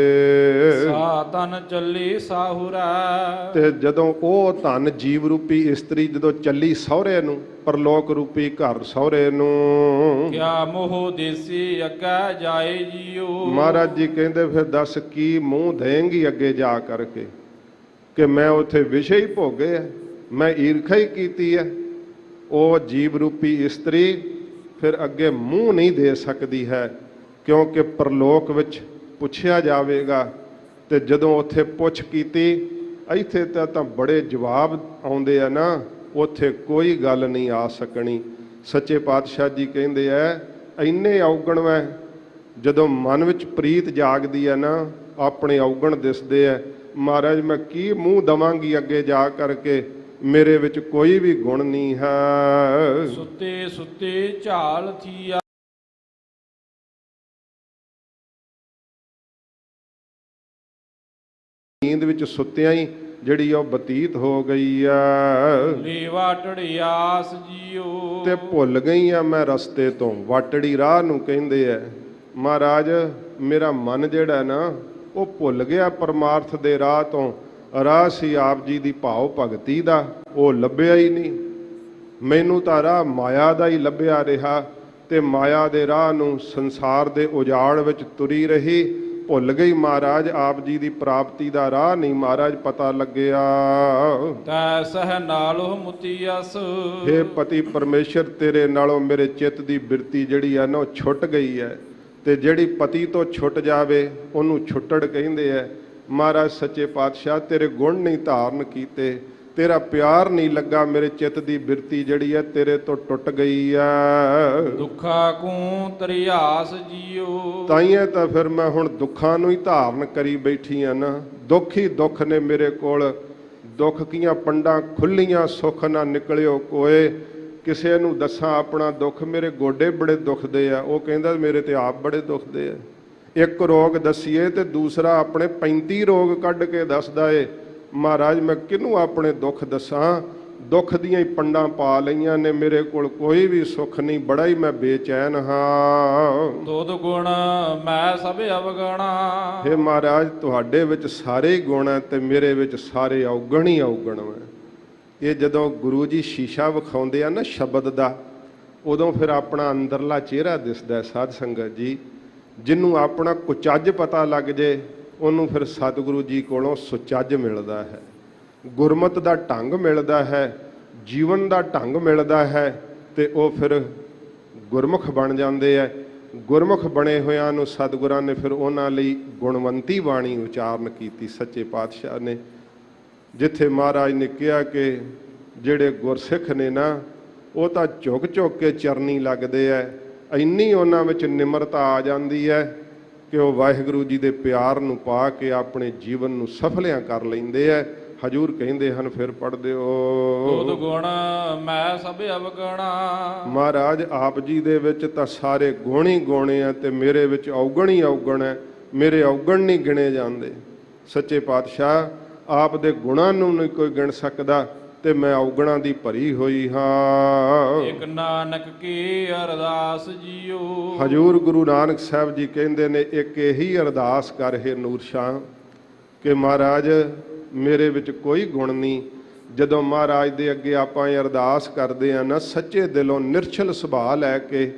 ਸਾ ਤਨ ਚੱਲੀ ਸਾਹੁਰਾ। ਤੇ ਜਦੋਂ ਉਹ ਧਨ ਜੀਵ ਰੂਪੀ ਇਸਤਰੀ ਜਦੋਂ ਚੱਲੀ ਸਹੁਰੇ ਨੂੰ, ਪਰਲੋਕ ਰੂਪੀ ਘਰ ਸਹੁਰੇ ਨੂੰ, ਕਿਆ ਮੋਹ ਦੇਸੀ ਅੱਗੇ ਜਾਏ ਜੀਓ। ਮਹਾਰਾਜ ਜੀ ਕਹਿੰਦੇ ਫਿਰ ਦੱਸ ਕੀ ਮੂੰਹ ਦੇਂਗੀ ਅੱਗੇ ਜਾ ਕਰਕੇ, ਕਿ ਮੈਂ ਉੱਥੇ ਵਿਸ਼ੇ ਹੀ ਭੋਗੇ ਹੈ, ਮੈਂ ਈਰਖਾ ਹੀ ਕੀਤੀ ਹੈ। ਉਹ ਜੀਵ ਰੂਪੀ ਇਸਤਰੀ ਫਿਰ ਅੱਗੇ ਮੂੰਹ ਨਹੀਂ ਦੇ ਸਕਦੀ ਹੈ, ਕਿਉਂਕਿ ਪਰਲੋਕ ਵਿੱਚ ਪੁੱਛਿਆ ਜਾਵੇਗਾ। ਤੇ ਜਦੋਂ ਉੱਥੇ ਪੁੱਛ ਕੀਤੀ, ਇੱਥੇ ਤਾਂ ਬੜੇ ਜਵਾਬ ਆਉਂਦੇ ਆ ਨਾ, ਉੱਥੇ ਕੋਈ ਗੱਲ ਨਹੀਂ ਆ ਸਕਣੀ। ਸੱਚੇ ਪਾਤਸ਼ਾਹ ਜੀ ਕਹਿੰਦੇ ਆ ਇੰਨੇ ਔਗਣ ਮੈਂ, ਜਦੋਂ ਮਨ ਵਿੱਚ ਪ੍ਰੀਤ ਜਾਗਦੀ ਹੈ ਨਾ, ਆਪਣੇ ਔਗਣ ਦਿਸਦੇ ਆ। ਮਹਾਰਾਜ ਮੈਂ ਕੀ ਮੂੰਹ ਦਵਾਂਗੀ ਅੱਗੇ ਜਾ ਕਰਕੇ, ਮੇਰੇ ਵਿੱਚ ਕੋਈ ਵੀ ਗੁਣ ਨਹੀਂ ਹੈ। ਸੁੱਤੇ ਸੁੱਤੇ ਝਾਲ ਥੀਆ। ਨੀਂਦ ਵਿੱਚ ਸੁੱਤਿਆਂ ਹੀ ਜਿਹੜੀ ਉਹ ਬਤੀਤ ਹੋ ਗਈ ਆ। ਲੀਵਾ ਟੜਿਆਸ ਜੀਓ। ਤੇ ਭੁੱਲ ਗਈ ਆ ਮੈਂ ਰਸਤੇ ਤੋਂ, ਵਾਟੜੀ ਰਾਹ ਨੂੰ ਕਹਿੰਦੇ ਆ। ਮਹਾਰਾਜ ਮੇਰਾ ਮਨ ਜਿਹੜਾ ਨਾ ਉਹ ਭੁੱਲ ਗਿਆ ਪਰਮਾਰਥ ਦੇ ਰਾਹ ਤੋਂ। ਰਾਹ ਸੀ ਆਪ ਜੀ ਦੀ ਭਾਵ ਭਗਤੀ ਦਾ, ਉਹ ਲੱਭਿਆ ਹੀ ਨਹੀਂ। ਮੈਨੂੰ ਤਾਂ ਰਾਹ ਮਾਇਆ ਦਾ ਹੀ ਲੱਭਿਆ ਰਿਹਾ ਤੇ ਮਾਇਆ ਦੇ ਰਾਹ ਨੂੰ ਸੰਸਾਰ ਦੇ ਉਜਾੜ ਵਿੱਚ ਤੁਰੀ ਰਹੀ। ਭੁੱਲ ਗਈ ਮਹਾਰਾਜ ਆਪ ਜੀ ਦੀ ਪ੍ਰਾਪਤੀ ਦਾ ਰਾਹ ਨਹੀਂ ਮਹਾਰਾਜ ਪਤਾ ਲੱਗਿਆ। ਤੈ ਸਹ ਨਾਲੋਂ ਮੁਤੀਅਸ। ਹੇ ਪਤੀ ਪਰਮੇਸ਼ਰ, ਤੇਰੇ ਨਾਲੋਂ ਮੇਰੇ ਚਿੱਤ ਦੀ ਬਿਰਤੀ ਜਿਹੜੀ ਹੈ ਨਾ ਉਹ ਛੁੱਟ ਗਈ ਹੈ। ਤੇ ਜਿਹੜੀ ਪਤੀ ਤੋਂ ਛੁੱਟ ਜਾਵੇ ਉਹਨੂੰ ਛੁੱਟੜ ਕਹਿੰਦੇ ਆ। ਮਹਾਰਾਜ ਸੱਚੇ ਪਾਤਸ਼ਾਹ ਤੇਰੇ ਗੁਣ ਨਹੀਂ ਧਾਰਨ ਕੀਤੇ, ਤੇਰਾ ਪਿਆਰ ਨਹੀਂ ਲੱਗਾ, ਮੇਰੇ ਚਿੱਤ ਦੀ ਬਿਰਤੀ ਜਿਹੜੀ ਹੈ ਤੇਰੇ ਤੋਂ ਟੁੱਟ ਗਈ ਹੈ। ਦੁੱਖਾ ਕੂ ਤਰਿਆਸ ਜੀਓ। ਤਾਈਏ ਤਾਂ ਫਿਰ ਮੈਂ ਹੁਣ ਦੁੱਖਾਂ ਨੂੰ ਹੀ ਧਾਰਨ ਕਰੀ ਬੈਠੀ ਆ ਨਾ। ਦੁੱਖ ਹੀ ਦੁੱਖ ਨੇ ਮੇਰੇ ਕੋਲ। ਦੁੱਖ ਕੀਆਂ ਪੰਡਾਂ ਖੁੱਲੀਆਂ, ਸੁੱਖ ਨਾ ਨਿਕਲਿਓ ਕੋਏ। ਕਿਸੇ ਨੂੰ ਦੱਸਾਂ ਆਪਣਾ ਦੁੱਖ, ਮੇਰੇ ਗੋਡੇ ਬੜੇ ਦੁਖਦੇ ਆ, ਉਹ ਕਹਿੰਦਾ ਮੇਰੇ ਤੇ ਆਪ ਬੜੇ ਦੁਖਦੇ ਆ। ਇੱਕ ਰੋਗ ਦਸੀਏ ਤੇ ਦੂਸਰਾ ਆਪਣੇ 35 ਰੋਗ ਕੱਢ ਕੇ ਦੱਸਦਾ ਏ। ਮਹਾਰਾਜ ਮੈਂ ਕਿਹਨੂੰ ਆਪਣੇ ਦੁੱਖ ਦੱਸਾਂ? ਦੁੱਖ ਦੀਆਂ ਹੀ ਪੰਡਾਂ ਪਾ ਲਈਆਂ ਨੇ, ਮੇਰੇ ਕੋਲ ਕੋਈ ਵੀ ਸੁੱਖ ਨਹੀਂ, ਬੜਾ ਹੀ ਮੈਂ ਬੇਚੈਨ ਹਾਂ। ਤੁਧ ਗੁਣ ਮੈਂ ਸਭ ਅਵਗਣਾ। ਹੇ ਮਹਾਰਾਜ ਤੁਹਾਡੇ ਵਿੱਚ ਸਾਰੇ ਹੀ ਗੁਣ ਹੈ ਤੇ ਮੇਰੇ ਵਿੱਚ ਸਾਰੇ ਔਗਣ ਹੀ ਔਗਣ ਹੈ। ਇਹ ਜਦੋਂ ਗੁਰੂ ਜੀ ਸ਼ੀਸ਼ਾ ਵਿਖਾਉਂਦੇ ਆ ਨਾ ਸ਼ਬਦ ਦਾ, ਉਦੋਂ ਫਿਰ ਆਪਣਾ ਅੰਦਰਲਾ ਚਿਹਰਾ ਦਿਸਦਾ। ਸਾਧ ਸੰਗਤ ਜੀ, ਜਿਹਨੂੰ ਆਪਣਾ ਕੁਚੱਜ ਪਤਾ ਲੱਗ ਜੇ ਉਹਨੂੰ ਫਿਰ ਸਤਿਗੁਰੂ ਜੀ ਕੋਲੋਂ ਸੁਚੱਜ ਮਿਲਦਾ ਹੈ, ਗੁਰਮਤ ਦਾ ਢੰਗ ਮਿਲਦਾ ਹੈ, ਜੀਵਨ ਦਾ ਢੰਗ ਮਿਲਦਾ ਹੈ ਤੇ ਉਹ ਫਿਰ ਗੁਰਮੁਖ ਬਣ ਜਾਂਦੇ ਹੈ। ਗੁਰਮੁਖ ਬਣੇ ਹੋਇਆਂ ਨੂੰ ਸਤਿਗੁਰਾਂ ਨੇ ਫਿਰ ਉਹਨਾਂ ਲਈ ਗੁਣਵੰਤੀ ਬਾਣੀ ਉਚਾਰਨ ਕੀਤੀ। ਸੱਚੇ ਪਾਤਸ਼ਾਹ ਨੇ ਜਿੱਥੇ ਮਹਾਰਾਜ ਨੇ ਕਿਹਾ ਕਿ ਜਿਹੜੇ ਗੁਰਸਿੱਖ ਨੇ ਨਾ ਉਹ ਤਾਂ ਝੁਕ ਝੁਕ ਕੇ ਚਰਨੀ ਲੱਗਦੇ ਐ, ਇੰਨੀ ਉਹਨਾਂ ਵਿੱਚ ਨਿਮਰਤਾ ਆ ਜਾਂਦੀ ਹੈ ਕਿ ਉਹ ਵਾਹਿਗੁਰੂ ਜੀ ਦੇ ਪਿਆਰ ਨੂੰ ਪਾ ਕੇ ਆਪਣੇ ਜੀਵਨ ਨੂੰ ਸਫਲਿਆਂ ਕਰ ਲੈਂਦੇ ਐ। ਹਜੂਰ ਕਹਿੰਦੇ ਹਨ, ਫਿਰ ਪੜ੍ਹਦੇ ਹੋ, ਤੁਧ ਗੁਣ ਮੈਂ ਸਭ ਅਵਗਣਾ। ਮਹਾਰਾਜ ਆਪ ਜੀ ਦੇ ਵਿੱਚ ਤਾਂ ਸਾਰੇ ਗੁਣ ਹੀ ਗੁਣ ਆ ਤੇ ਮੇਰੇ ਵਿੱਚ ਔਗਣ ਹੀ ਔਗਣ ਹੈ, ਮੇਰੇ ਔਗਣ ਨਹੀਂ ਗਿਣੇ ਜਾਂਦੇ। ਸੱਚੇ ਪਾਤਸ਼ਾਹ ਆਪ ਦੇ ਗੁਣਾਂ ਨੂੰ ਨਹੀਂ ਕੋਈ ਗਿਣ ਸਕਦਾ ਤੇ ਮੈਂ ਔਗਣਾਂ ਦੀ ਭਰੀ ਹੋਈ ਹਾਂ। ਇੱਕ ਨਾਨਕ ਕੀ ਅਰਦਾਸ ਜੀਓ। ਹਜੂਰ ਗੁਰੂ ਨਾਨਕ ਸਾਹਿਬ ਜੀ ਕਹਿੰਦੇ ਨੇ ਇੱਕ ਇਹੀ ਅਰਦਾਸ ਕਰ ਹੈ ਨੂਰ ਸ਼ਾਹ ਕਿ ਮਹਾਰਾਜ ਮੇਰੇ ਵਿੱਚ ਕੋਈ ਗੁਣ ਨਹੀਂ। ਜਦੋਂ ਮਹਾਰਾਜ ਦੇ ਅੱਗੇ ਆਪਾਂ ਇਹ ਅਰਦਾਸ ਕਰਦੇ ਆ ਨਾ ਸੱਚੇ ਦਿਲੋਂ ਨਿਰਛਲ ਸੁਭਾਅ ਲੈ ਕੇ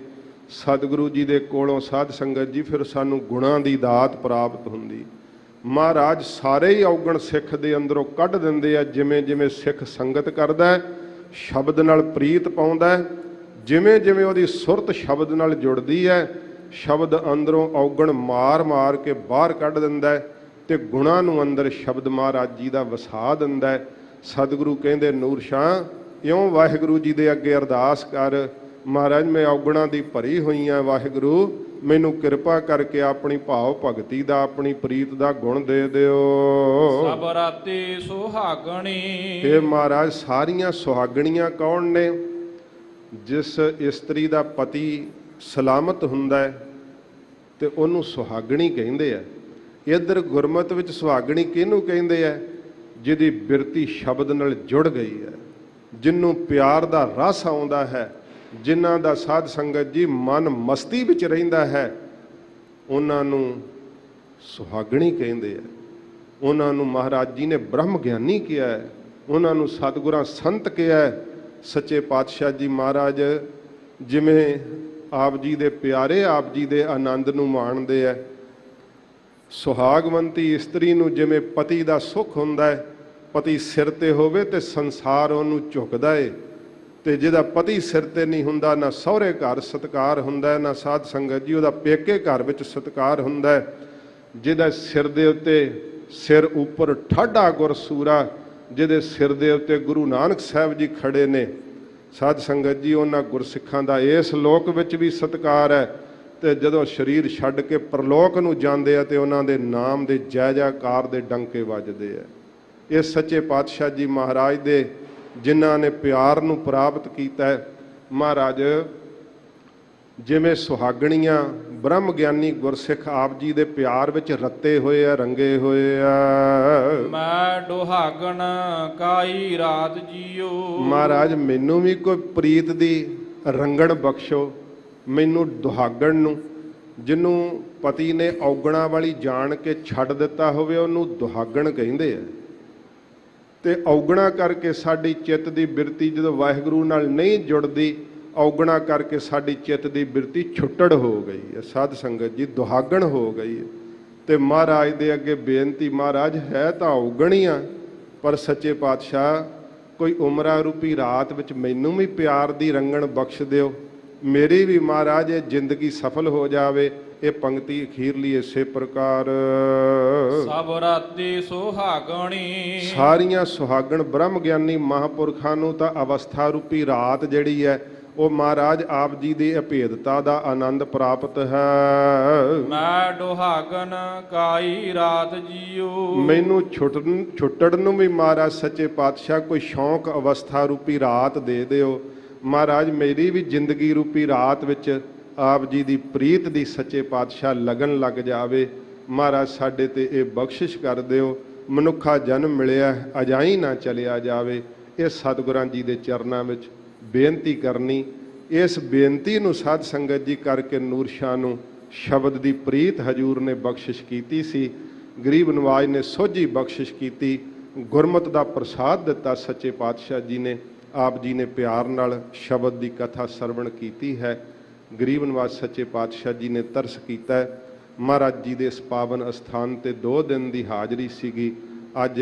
ਸਤਿਗੁਰੂ ਜੀ ਦੇ ਕੋਲੋਂ ਸਾਧ ਸੰਗਤ ਜੀ, ਫਿਰ ਸਾਨੂੰ ਗੁਣਾਂ ਦੀ ਦਾਤ ਪ੍ਰਾਪਤ ਹੁੰਦੀ। ਮਹਾਰਾਜ ਸਾਰੇ ਹੀ ਔਗਣ ਸਿੱਖ ਦੇ ਅੰਦਰੋਂ ਕੱਢ ਦਿੰਦੇ ਆ। ਜਿਵੇਂ ਜਿਵੇਂ ਸਿੱਖ ਸੰਗਤ ਕਰਦਾ, ਸ਼ਬਦ ਨਾਲ ਪ੍ਰੀਤ ਪਾਉਂਦਾ, ਜਿਵੇਂ ਜਿਵੇਂ ਉਹਦੀ ਸੁਰਤ ਸ਼ਬਦ ਨਾਲ ਜੁੜਦੀ ਹੈ, ਸ਼ਬਦ ਅੰਦਰੋਂ ਔਗਣ ਮਾਰ ਮਾਰ ਕੇ ਬਾਹਰ ਕੱਢ ਦਿੰਦਾ ਤੇ ਗੁਣਾਂ ਨੂੰ ਅੰਦਰ ਸ਼ਬਦ ਮਹਾਰਾਜ ਜੀ ਦਾ ਵਸਾ ਦਿੰਦਾ ਹੈ। ਸਤਿਗੁਰੂ ਕਹਿੰਦੇ ਨੂਰ ਸ਼ਾਹ ਇਉਂ ਵਾਹਿਗੁਰੂ ਜੀ ਦੇ ਅੱਗੇ ਅਰਦਾਸ ਕਰ, ਮਹਾਰਾਜ ਮੈਂ ਔਗਣਾਂ ਦੀ ਭਰੀ ਹੋਈ ਹਾਂ, ਵਾਹਿਗੁਰੂ ਮੈਨੂੰ ਕਿਰਪਾ ਕਰਕੇ ਆਪਣੀ ਭਾਵ ਭਗਤੀ ਦਾ, ਆਪਣੀ ਪ੍ਰੀਤ ਦਾ ਗੁਣ ਦੇ ਦਿਓ। ਸਭ ਰਾਤੀ ਸੁਹਾਗਣੀ। ਇਹ ਮਹਾਰਾਜ ਸਾਰੀਆਂ ਸੁਹਾਗਣੀਆਂ ਕੌਣ ਨੇ? ਜਿਸ ਇਸਤਰੀ ਦਾ ਪਤੀ ਸਲਾਮਤ ਹੁੰਦਾ ਹੈ ਤੇ ਉਹਨੂੰ ਸੁਹਾਗਣੀ ਕਹਿੰਦੇ ਆ। ਇੱਧਰ ਗੁਰਮਤਿ ਵਿੱਚ ਸੁਹਾਗਣੀ ਕਿਹਨੂੰ ਕਹਿੰਦੇ ਆ? ਜਿਹਦੀ ਬਿਰਤੀ ਸ਼ਬਦ ਨਾਲ ਜੁੜ ਗਈ ਹੈ, ਜਿਹਨੂੰ ਪਿਆਰ ਦਾ ਰਸ ਆਉਂਦਾ ਹੈ, ਜਿਨ੍ਹਾਂ ਦਾ ਸਾਧ ਸੰਗਤ ਜੀ ਮਨ ਮਸਤੀ ਵਿੱਚ ਰਹਿੰਦਾ ਹੈ, ਉਹਨਾਂ ਨੂੰ ਸੁਹਾਗਣੀ ਕਹਿੰਦੇ ਆ। ਉਹਨਾਂ ਨੂੰ ਮਹਾਰਾਜ ਜੀ ਨੇ ਬ੍ਰਹਮ ਗਿਆਨੀ ਕਿਹਾ ਹੈ, ਉਹਨਾਂ ਨੂੰ ਸਤਿਗੁਰਾਂ ਸੰਤ ਕਿਹਾ ਹੈ। ਸੱਚੇ ਪਾਤਸ਼ਾਹ ਜੀ ਮਹਾਰਾਜ ਜਿਵੇਂ ਆਪ ਜੀ ਦੇ ਪਿਆਰੇ ਆਪ ਜੀ ਦੇ ਆਨੰਦ ਨੂੰ ਮਾਣਦੇ ਹੈ, ਸੁਹਾਗਵੰਤੀ ਇਸਤਰੀ ਨੂੰ ਜਿਵੇਂ ਪਤੀ ਦਾ ਸੁੱਖ ਹੁੰਦਾ ਹੈ, ਪਤੀ ਸਿਰ ਤੇ ਹੋਵੇ ਤੇ ਸੰਸਾਰ ਉਹਨੂੰ ਝੁਕਦਾ ਏ, ਤੇ ਜਿਹਦਾ ਪਤੀ ਸਿਰ ਤੇ ਨਹੀਂ ਹੁੰਦਾ, ਨਾ ਸਹੁਰੇ ਘਰ ਸਤਿਕਾਰ ਹੁੰਦਾ ਹੈ, ਨਾ ਸਾਧ ਸੰਗਤ ਜੀ ਉਹਦਾ ਪੇਕੇ ਘਰ ਵਿੱਚ ਸਤਿਕਾਰ ਹੁੰਦਾ ਹੈ। ਜਿਹਦਾ ਸਿਰ ਦੇ ਉੱਤੇ ਸਿਰ ਉੱਪਰ ਠਾਢਾ ਗੁਰਸੂਰਾ, ਜਿਹਦੇ ਸਿਰ ਦੇ ਉੱਤੇ ਗੁਰੂ ਨਾਨਕ ਸਾਹਿਬ ਜੀ ਖੜੇ ਨੇ, ਸਾਧ ਸੰਗਤ ਜੀ ਉਹਨਾਂ ਗੁਰਸਿੱਖਾਂ ਦਾ ਇਸ ਲੋਕ ਵਿੱਚ ਵੀ ਸਤਿਕਾਰ ਹੈ ਤੇ ਜਦੋਂ ਸਰੀਰ ਛੱਡ ਕੇ ਪਰਲੋਕ ਨੂੰ ਜਾਂਦੇ ਆ ਤੇ ਉਹਨਾਂ ਦੇ ਨਾਮ ਦੇ ਜੈ ਜੈਕਾਰ ਦੇ ਡੰਕੇ ਵੱਜਦੇ ਆ। ਇਹ ਸੱਚੇ ਪਾਤਸ਼ਾਹ ਜੀ ਮਹਾਰਾਜ ਦੇ ਜਿਨ੍ਹਾਂ ਨੇ ਪਿਆਰ ਨੂੰ ਪ੍ਰਾਪਤ ਕੀਤਾ ਹੈ। ਮਹਾਰਾਜ ਜਿਵੇਂ ਸੁਹਾਗਣੀਆਂ ਬ੍ਰਹਮ ਗਿਆਨੀ ਗੁਰਸਿੱਖ ਆਪ ਜੀ ਦੇ ਪਿਆਰ ਵਿੱਚ ਰੱਤੇ ਹੋਏ ਆ, ਰੰਗੇ ਹੋਏ ਆ। ਮੈਂ ਦੁਹਾਗਣ ਕਾਈ ਰਾਤ ਜੀਓ। ਮਹਾਰਾਜ ਮੈਨੂੰ ਵੀ ਕੋਈ ਪ੍ਰੀਤ ਦੀ ਰੰਗਣ ਬਖਸ਼ੋ, ਮੈਨੂੰ ਦੁਹਾਗਣ ਨੂੰ, ਜਿਹਨੂੰ ਪਤੀ ਨੇ ਔਗਣਾਂ ਵਾਲੀ ਜਾਣ ਕੇ ਛੱਡ ਦਿੱਤਾ ਹੋਵੇ ਉਹਨੂੰ ਦੁਹਾਗਣ ਕਹਿੰਦੇ ਆ। ਤੇ ਔਗਣਾ ਕਰਕੇ ਸਾਡੀ ਚਿੱਤ ਦੀ ਬਿਰਤੀ ਜਦੋਂ ਵਾਹਿਗੁਰੂ ਨਾਲ ਨਹੀਂ ਜੁੜਦੀ, ਔਗਣਾ ਕਰਕੇ ਸਾਡੀ ਚਿੱਤ ਦੀ ਬਿਰਤੀ ਛੁੱਟੜ ਹੋ ਗਈ ਹੈ, ਸਾਧ ਸੰਗਤ ਜੀ ਦੁਹਾਗਣ ਹੋ ਗਈ ਹੈ। ਤੇ ਮਹਾਰਾਜ ਦੇ ਅੱਗੇ ਬੇਨਤੀ, ਮਹਾਰਾਜ ਹੈ ਤਾਂ ਔਗਣੀਆਂ, ਪਰ ਸੱਚੇ ਪਾਤਸ਼ਾਹ ਕੋਈ ਉਮਰਾਂ ਰੂਪੀ ਰਾਤ ਵਿੱਚ ਮੈਨੂੰ ਵੀ ਪਿਆਰ ਦੀ ਰੰਗਣ ਬਖਸ਼ ਦਿਓ, ਮੇਰੀ ਵੀ ਮਹਾਰਾਜ ਇਹ ਜ਼ਿੰਦਗੀ ਸਫਲ ਹੋ ਜਾਵੇ। ਇਹ ਪੰਕਤੀ ਅਖੀਰਲੀ ਇਸੇ ਪ੍ਰਕਾਰ। ਸਭ ਰਾਤੀ ਸੁਹਾਗਣੀ। ਸਾਰੀਆਂ ਸੁਹਾਗਣ ਬ੍ਰਹਮ ਗਿਆਨੀ ਮਹਾਂਪੁਰਖਾਂ ਨੂੰ ਤਾਂ ਅਵਸਥਾ ਰੂਪੀ ਰਾਤ ਜਿਹੜੀ ਹੈ ਉਹ ਮਹਾਰਾਜ ਆਪ ਜੀ ਦੀ ਅਭੇਦਤਾ ਦਾ ਆਨੰਦ ਪ੍ਰਾਪਤ ਹੈ। ਮੈਂ ਦੁਹਾਗਣ ਕਾਈ ਰਾਤ ਜੀਓ। ਮੈਨੂੰ ਛੁੱਟਣ ਨੂੰ ਵੀ ਮਹਾਰਾਜ ਸੱਚੇ ਪਾਤਸ਼ਾਹ ਕੋਈ ਸ਼ੌਂਕ ਅਵਸਥਾ ਰੂਪੀ ਰਾਤ ਦੇ ਦਿਓ। ਮਹਾਰਾਜ ਮੇਰੀ ਵੀ ਜ਼ਿੰਦਗੀ ਰੂਪੀ ਰਾਤ ਵਿੱਚ ਆਪ ਜੀ ਦੀ ਪ੍ਰੀਤ ਦੀ ਸੱਚੇ ਪਾਤਸ਼ਾਹ ਲਗਨ ਲੱਗ ਜਾਵੇ। ਮਹਾਰਾਜ ਸਾਡੇ ਤੇ ਇਹ ਬਖਸ਼ਿਸ਼ ਕਰ ਦਿਓ। ਮਨੁੱਖਾ ਜਨਮ ਮਿਲਿਆ ਅਜਾਈ ਨਾ ਚਲਿਆ ਜਾਵੇ। ਇਹ ਸਤਿਗੁਰਾਂ ਜੀ ਦੇ ਚਰਨਾਂ ਵਿੱਚ ਬੇਨਤੀ ਕਰਨੀ। ਇਸ ਬੇਨਤੀ ਨੂੰ ਸਾਧ ਸੰਗਤ ਜੀ ਕਰਕੇ ਨੂਰ ਸ਼ਾਹ ਨੂੰ ਸ਼ਬਦ ਦੀ ਪ੍ਰੀਤ ਹਜੂਰ ਨੇ ਬਖਸ਼ਿਸ਼ ਕੀਤੀ ਸੀ। ਗਰੀਬ ਨਵਾਜ ਨੇ ਸੋਝੀ ਬਖਸ਼ਿਸ਼ ਕੀਤੀ, ਗੁਰਮਤਿ ਦਾ ਪ੍ਰਸਾਦ ਦਿੱਤਾ ਸੱਚੇ ਪਾਤਸ਼ਾਹ ਜੀ ਨੇ। ਆਪ ਜੀ ਨੇ ਪਿਆਰ ਨਾਲ ਸ਼ਬਦ ਦੀ ਕਥਾ ਸਰਵਣ ਕੀਤੀ ਹੈ। ਗਰੀਬ ਨਵਾਜ ਸੱਚੇ ਪਾਤਸ਼ਾਹ ਜੀ ਨੇ ਤਰਸ ਕੀਤਾ। ਮਹਾਰਾਜ ਜੀ ਦੇ ਇਸ ਪਾਵਨ ਅਸਥਾਨ ਤੇ 2 ਦਿਨ ਦੀ ਹਾਜ਼ਰੀ ਸੀਗੀ। ਅੱਜ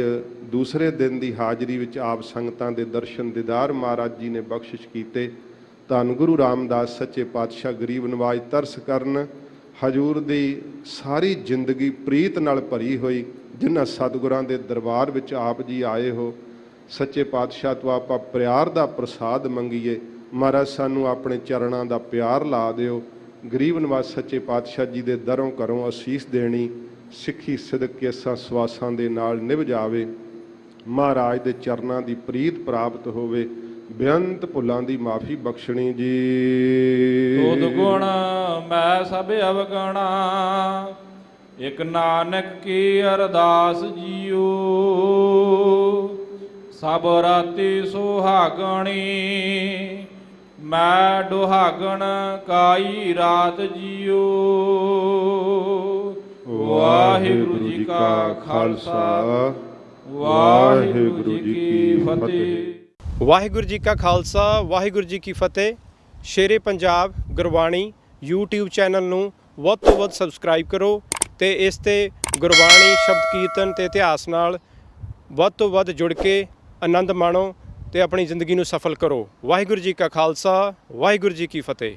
ਦੂਸਰੇ ਦਿਨ ਦੀ ਹਾਜ਼ਰੀ ਵਿੱਚ ਆਪ ਸੰਗਤਾਂ ਦੇ ਦਰਸ਼ਨ ਦੀਦਾਰ ਮਹਾਰਾਜ ਜੀ ਨੇ ਬਖਸ਼ਿਸ਼ ਕੀਤੇ। ਧੰਨ ਗੁਰੂ ਰਾਮਦਾਸ ਸੱਚੇ ਪਾਤਸ਼ਾਹ ਗਰੀਬ ਨਵਾਜ ਤਰਸ ਕਰਨ। ਹਜੂਰ ਦੀ ਸਾਰੀ ਜ਼ਿੰਦਗੀ ਪ੍ਰੀਤ ਨਾਲ ਭਰੀ ਹੋਈ, ਜਿਨ੍ਹਾਂ ਸਤਿਗੁਰਾਂ ਦੇ ਦਰਬਾਰ ਵਿੱਚ ਆਪ ਜੀ ਆਏ ਹੋ। ਸੱਚੇ ਪਾਤਸ਼ਾਹ ਤੋਂ ਆਪਾਂ ਪਿਆਰ ਦਾ ਪ੍ਰਸਾਦ ਮੰਗੀਏ। ਮਹਾਰਾਜ ਸਾਨੂੰ ਆਪਣੇ ਚਰਨਾਂ ਦਾ ਪਿਆਰ ਲਾ ਦਿਓ। ਗਰੀਬ ਨਵਾਜ ਸੱਚੇ ਪਾਤਸ਼ਾਹ ਜੀ ਦੇ ਦਰੋਂ ਘਰੋਂ ਅਸੀਸ ਦੇਣੀ ਸਿੱਖੀ ਸਿਦਕ ਕੇਸਾਂ ਸਵਾਸਾਂ ਦੇ ਨਾਲ ਨਿਭ ਜਾਵੇ। ਮਹਾਰਾਜ ਦੇ ਚਰਨਾਂ ਦੀ ਪ੍ਰੀਤ ਪ੍ਰਾਪਤ ਹੋਵੇ। ਬੇਅੰਤ ਭੁੱਲਾਂ ਦੀ ਮਾਫੀ ਬਖਸ਼ਣੀ ਜੀ। ਤੁਧ ਗੁਣ ਮੈਂ ਸਭ ਅਵਗਣਾ, ਇਕ ਨਾਨਕ ਕੀ ਅਰਦਾਸ ਜੀਓ। ਸਭ ਰਾਤੀ ਸੁਹਾਗਣੀ, ਮੈਂ ਦੁਹਾਗਣ ਕਾਈ ਰਾਤ ਜੀਓ। ਵਾਹਿਗੁਰੂ ਜੀ ਕਾ ਖਾਲਸਾ, ਵਾਹਿਗੁਰੂ ਜੀ ਕੀ ਫਤਿਹ। ਵਾਹਿਗੁਰੂ ਜੀ ਕਾ ਖਾਲਸਾ, ਵਾਹਿਗੁਰੂ ਜੀ ਕੀ ਫਤਿਹ। ਸ਼ੇਰੇ ਪੰਜਾਬ ਗੁਰਬਾਣੀ YouTube ਚੈਨਲ ਨੂੰ ਵੱਧ ਤੋਂ ਵੱਧ ਸਬਸਕ੍ਰਾਈਬ ਕਰੋ ਤੇ ਇਸ ਤੇ ਗੁਰਬਾਣੀ ਸ਼ਬਦ ਕੀਰਤਨ ਤੇ ਇਤਿਹਾਸ ਨਾਲ ਵੱਧ ਤੋਂ ਵੱਧ ਜੁੜ ਕੇ ਆਨੰਦ ਮਾਣੋ ਤੇ ਆਪਣੀ ਜ਼ਿੰਦਗੀ ਨੂੰ ਸਫਲ ਕਰੋ। ਵਾਹਿਗੁਰੂ ਜੀ ਕਾ ਖਾਲਸਾ, ਵਾਹਿਗੁਰੂ ਜੀ ਕੀ ਫਤਿਹ।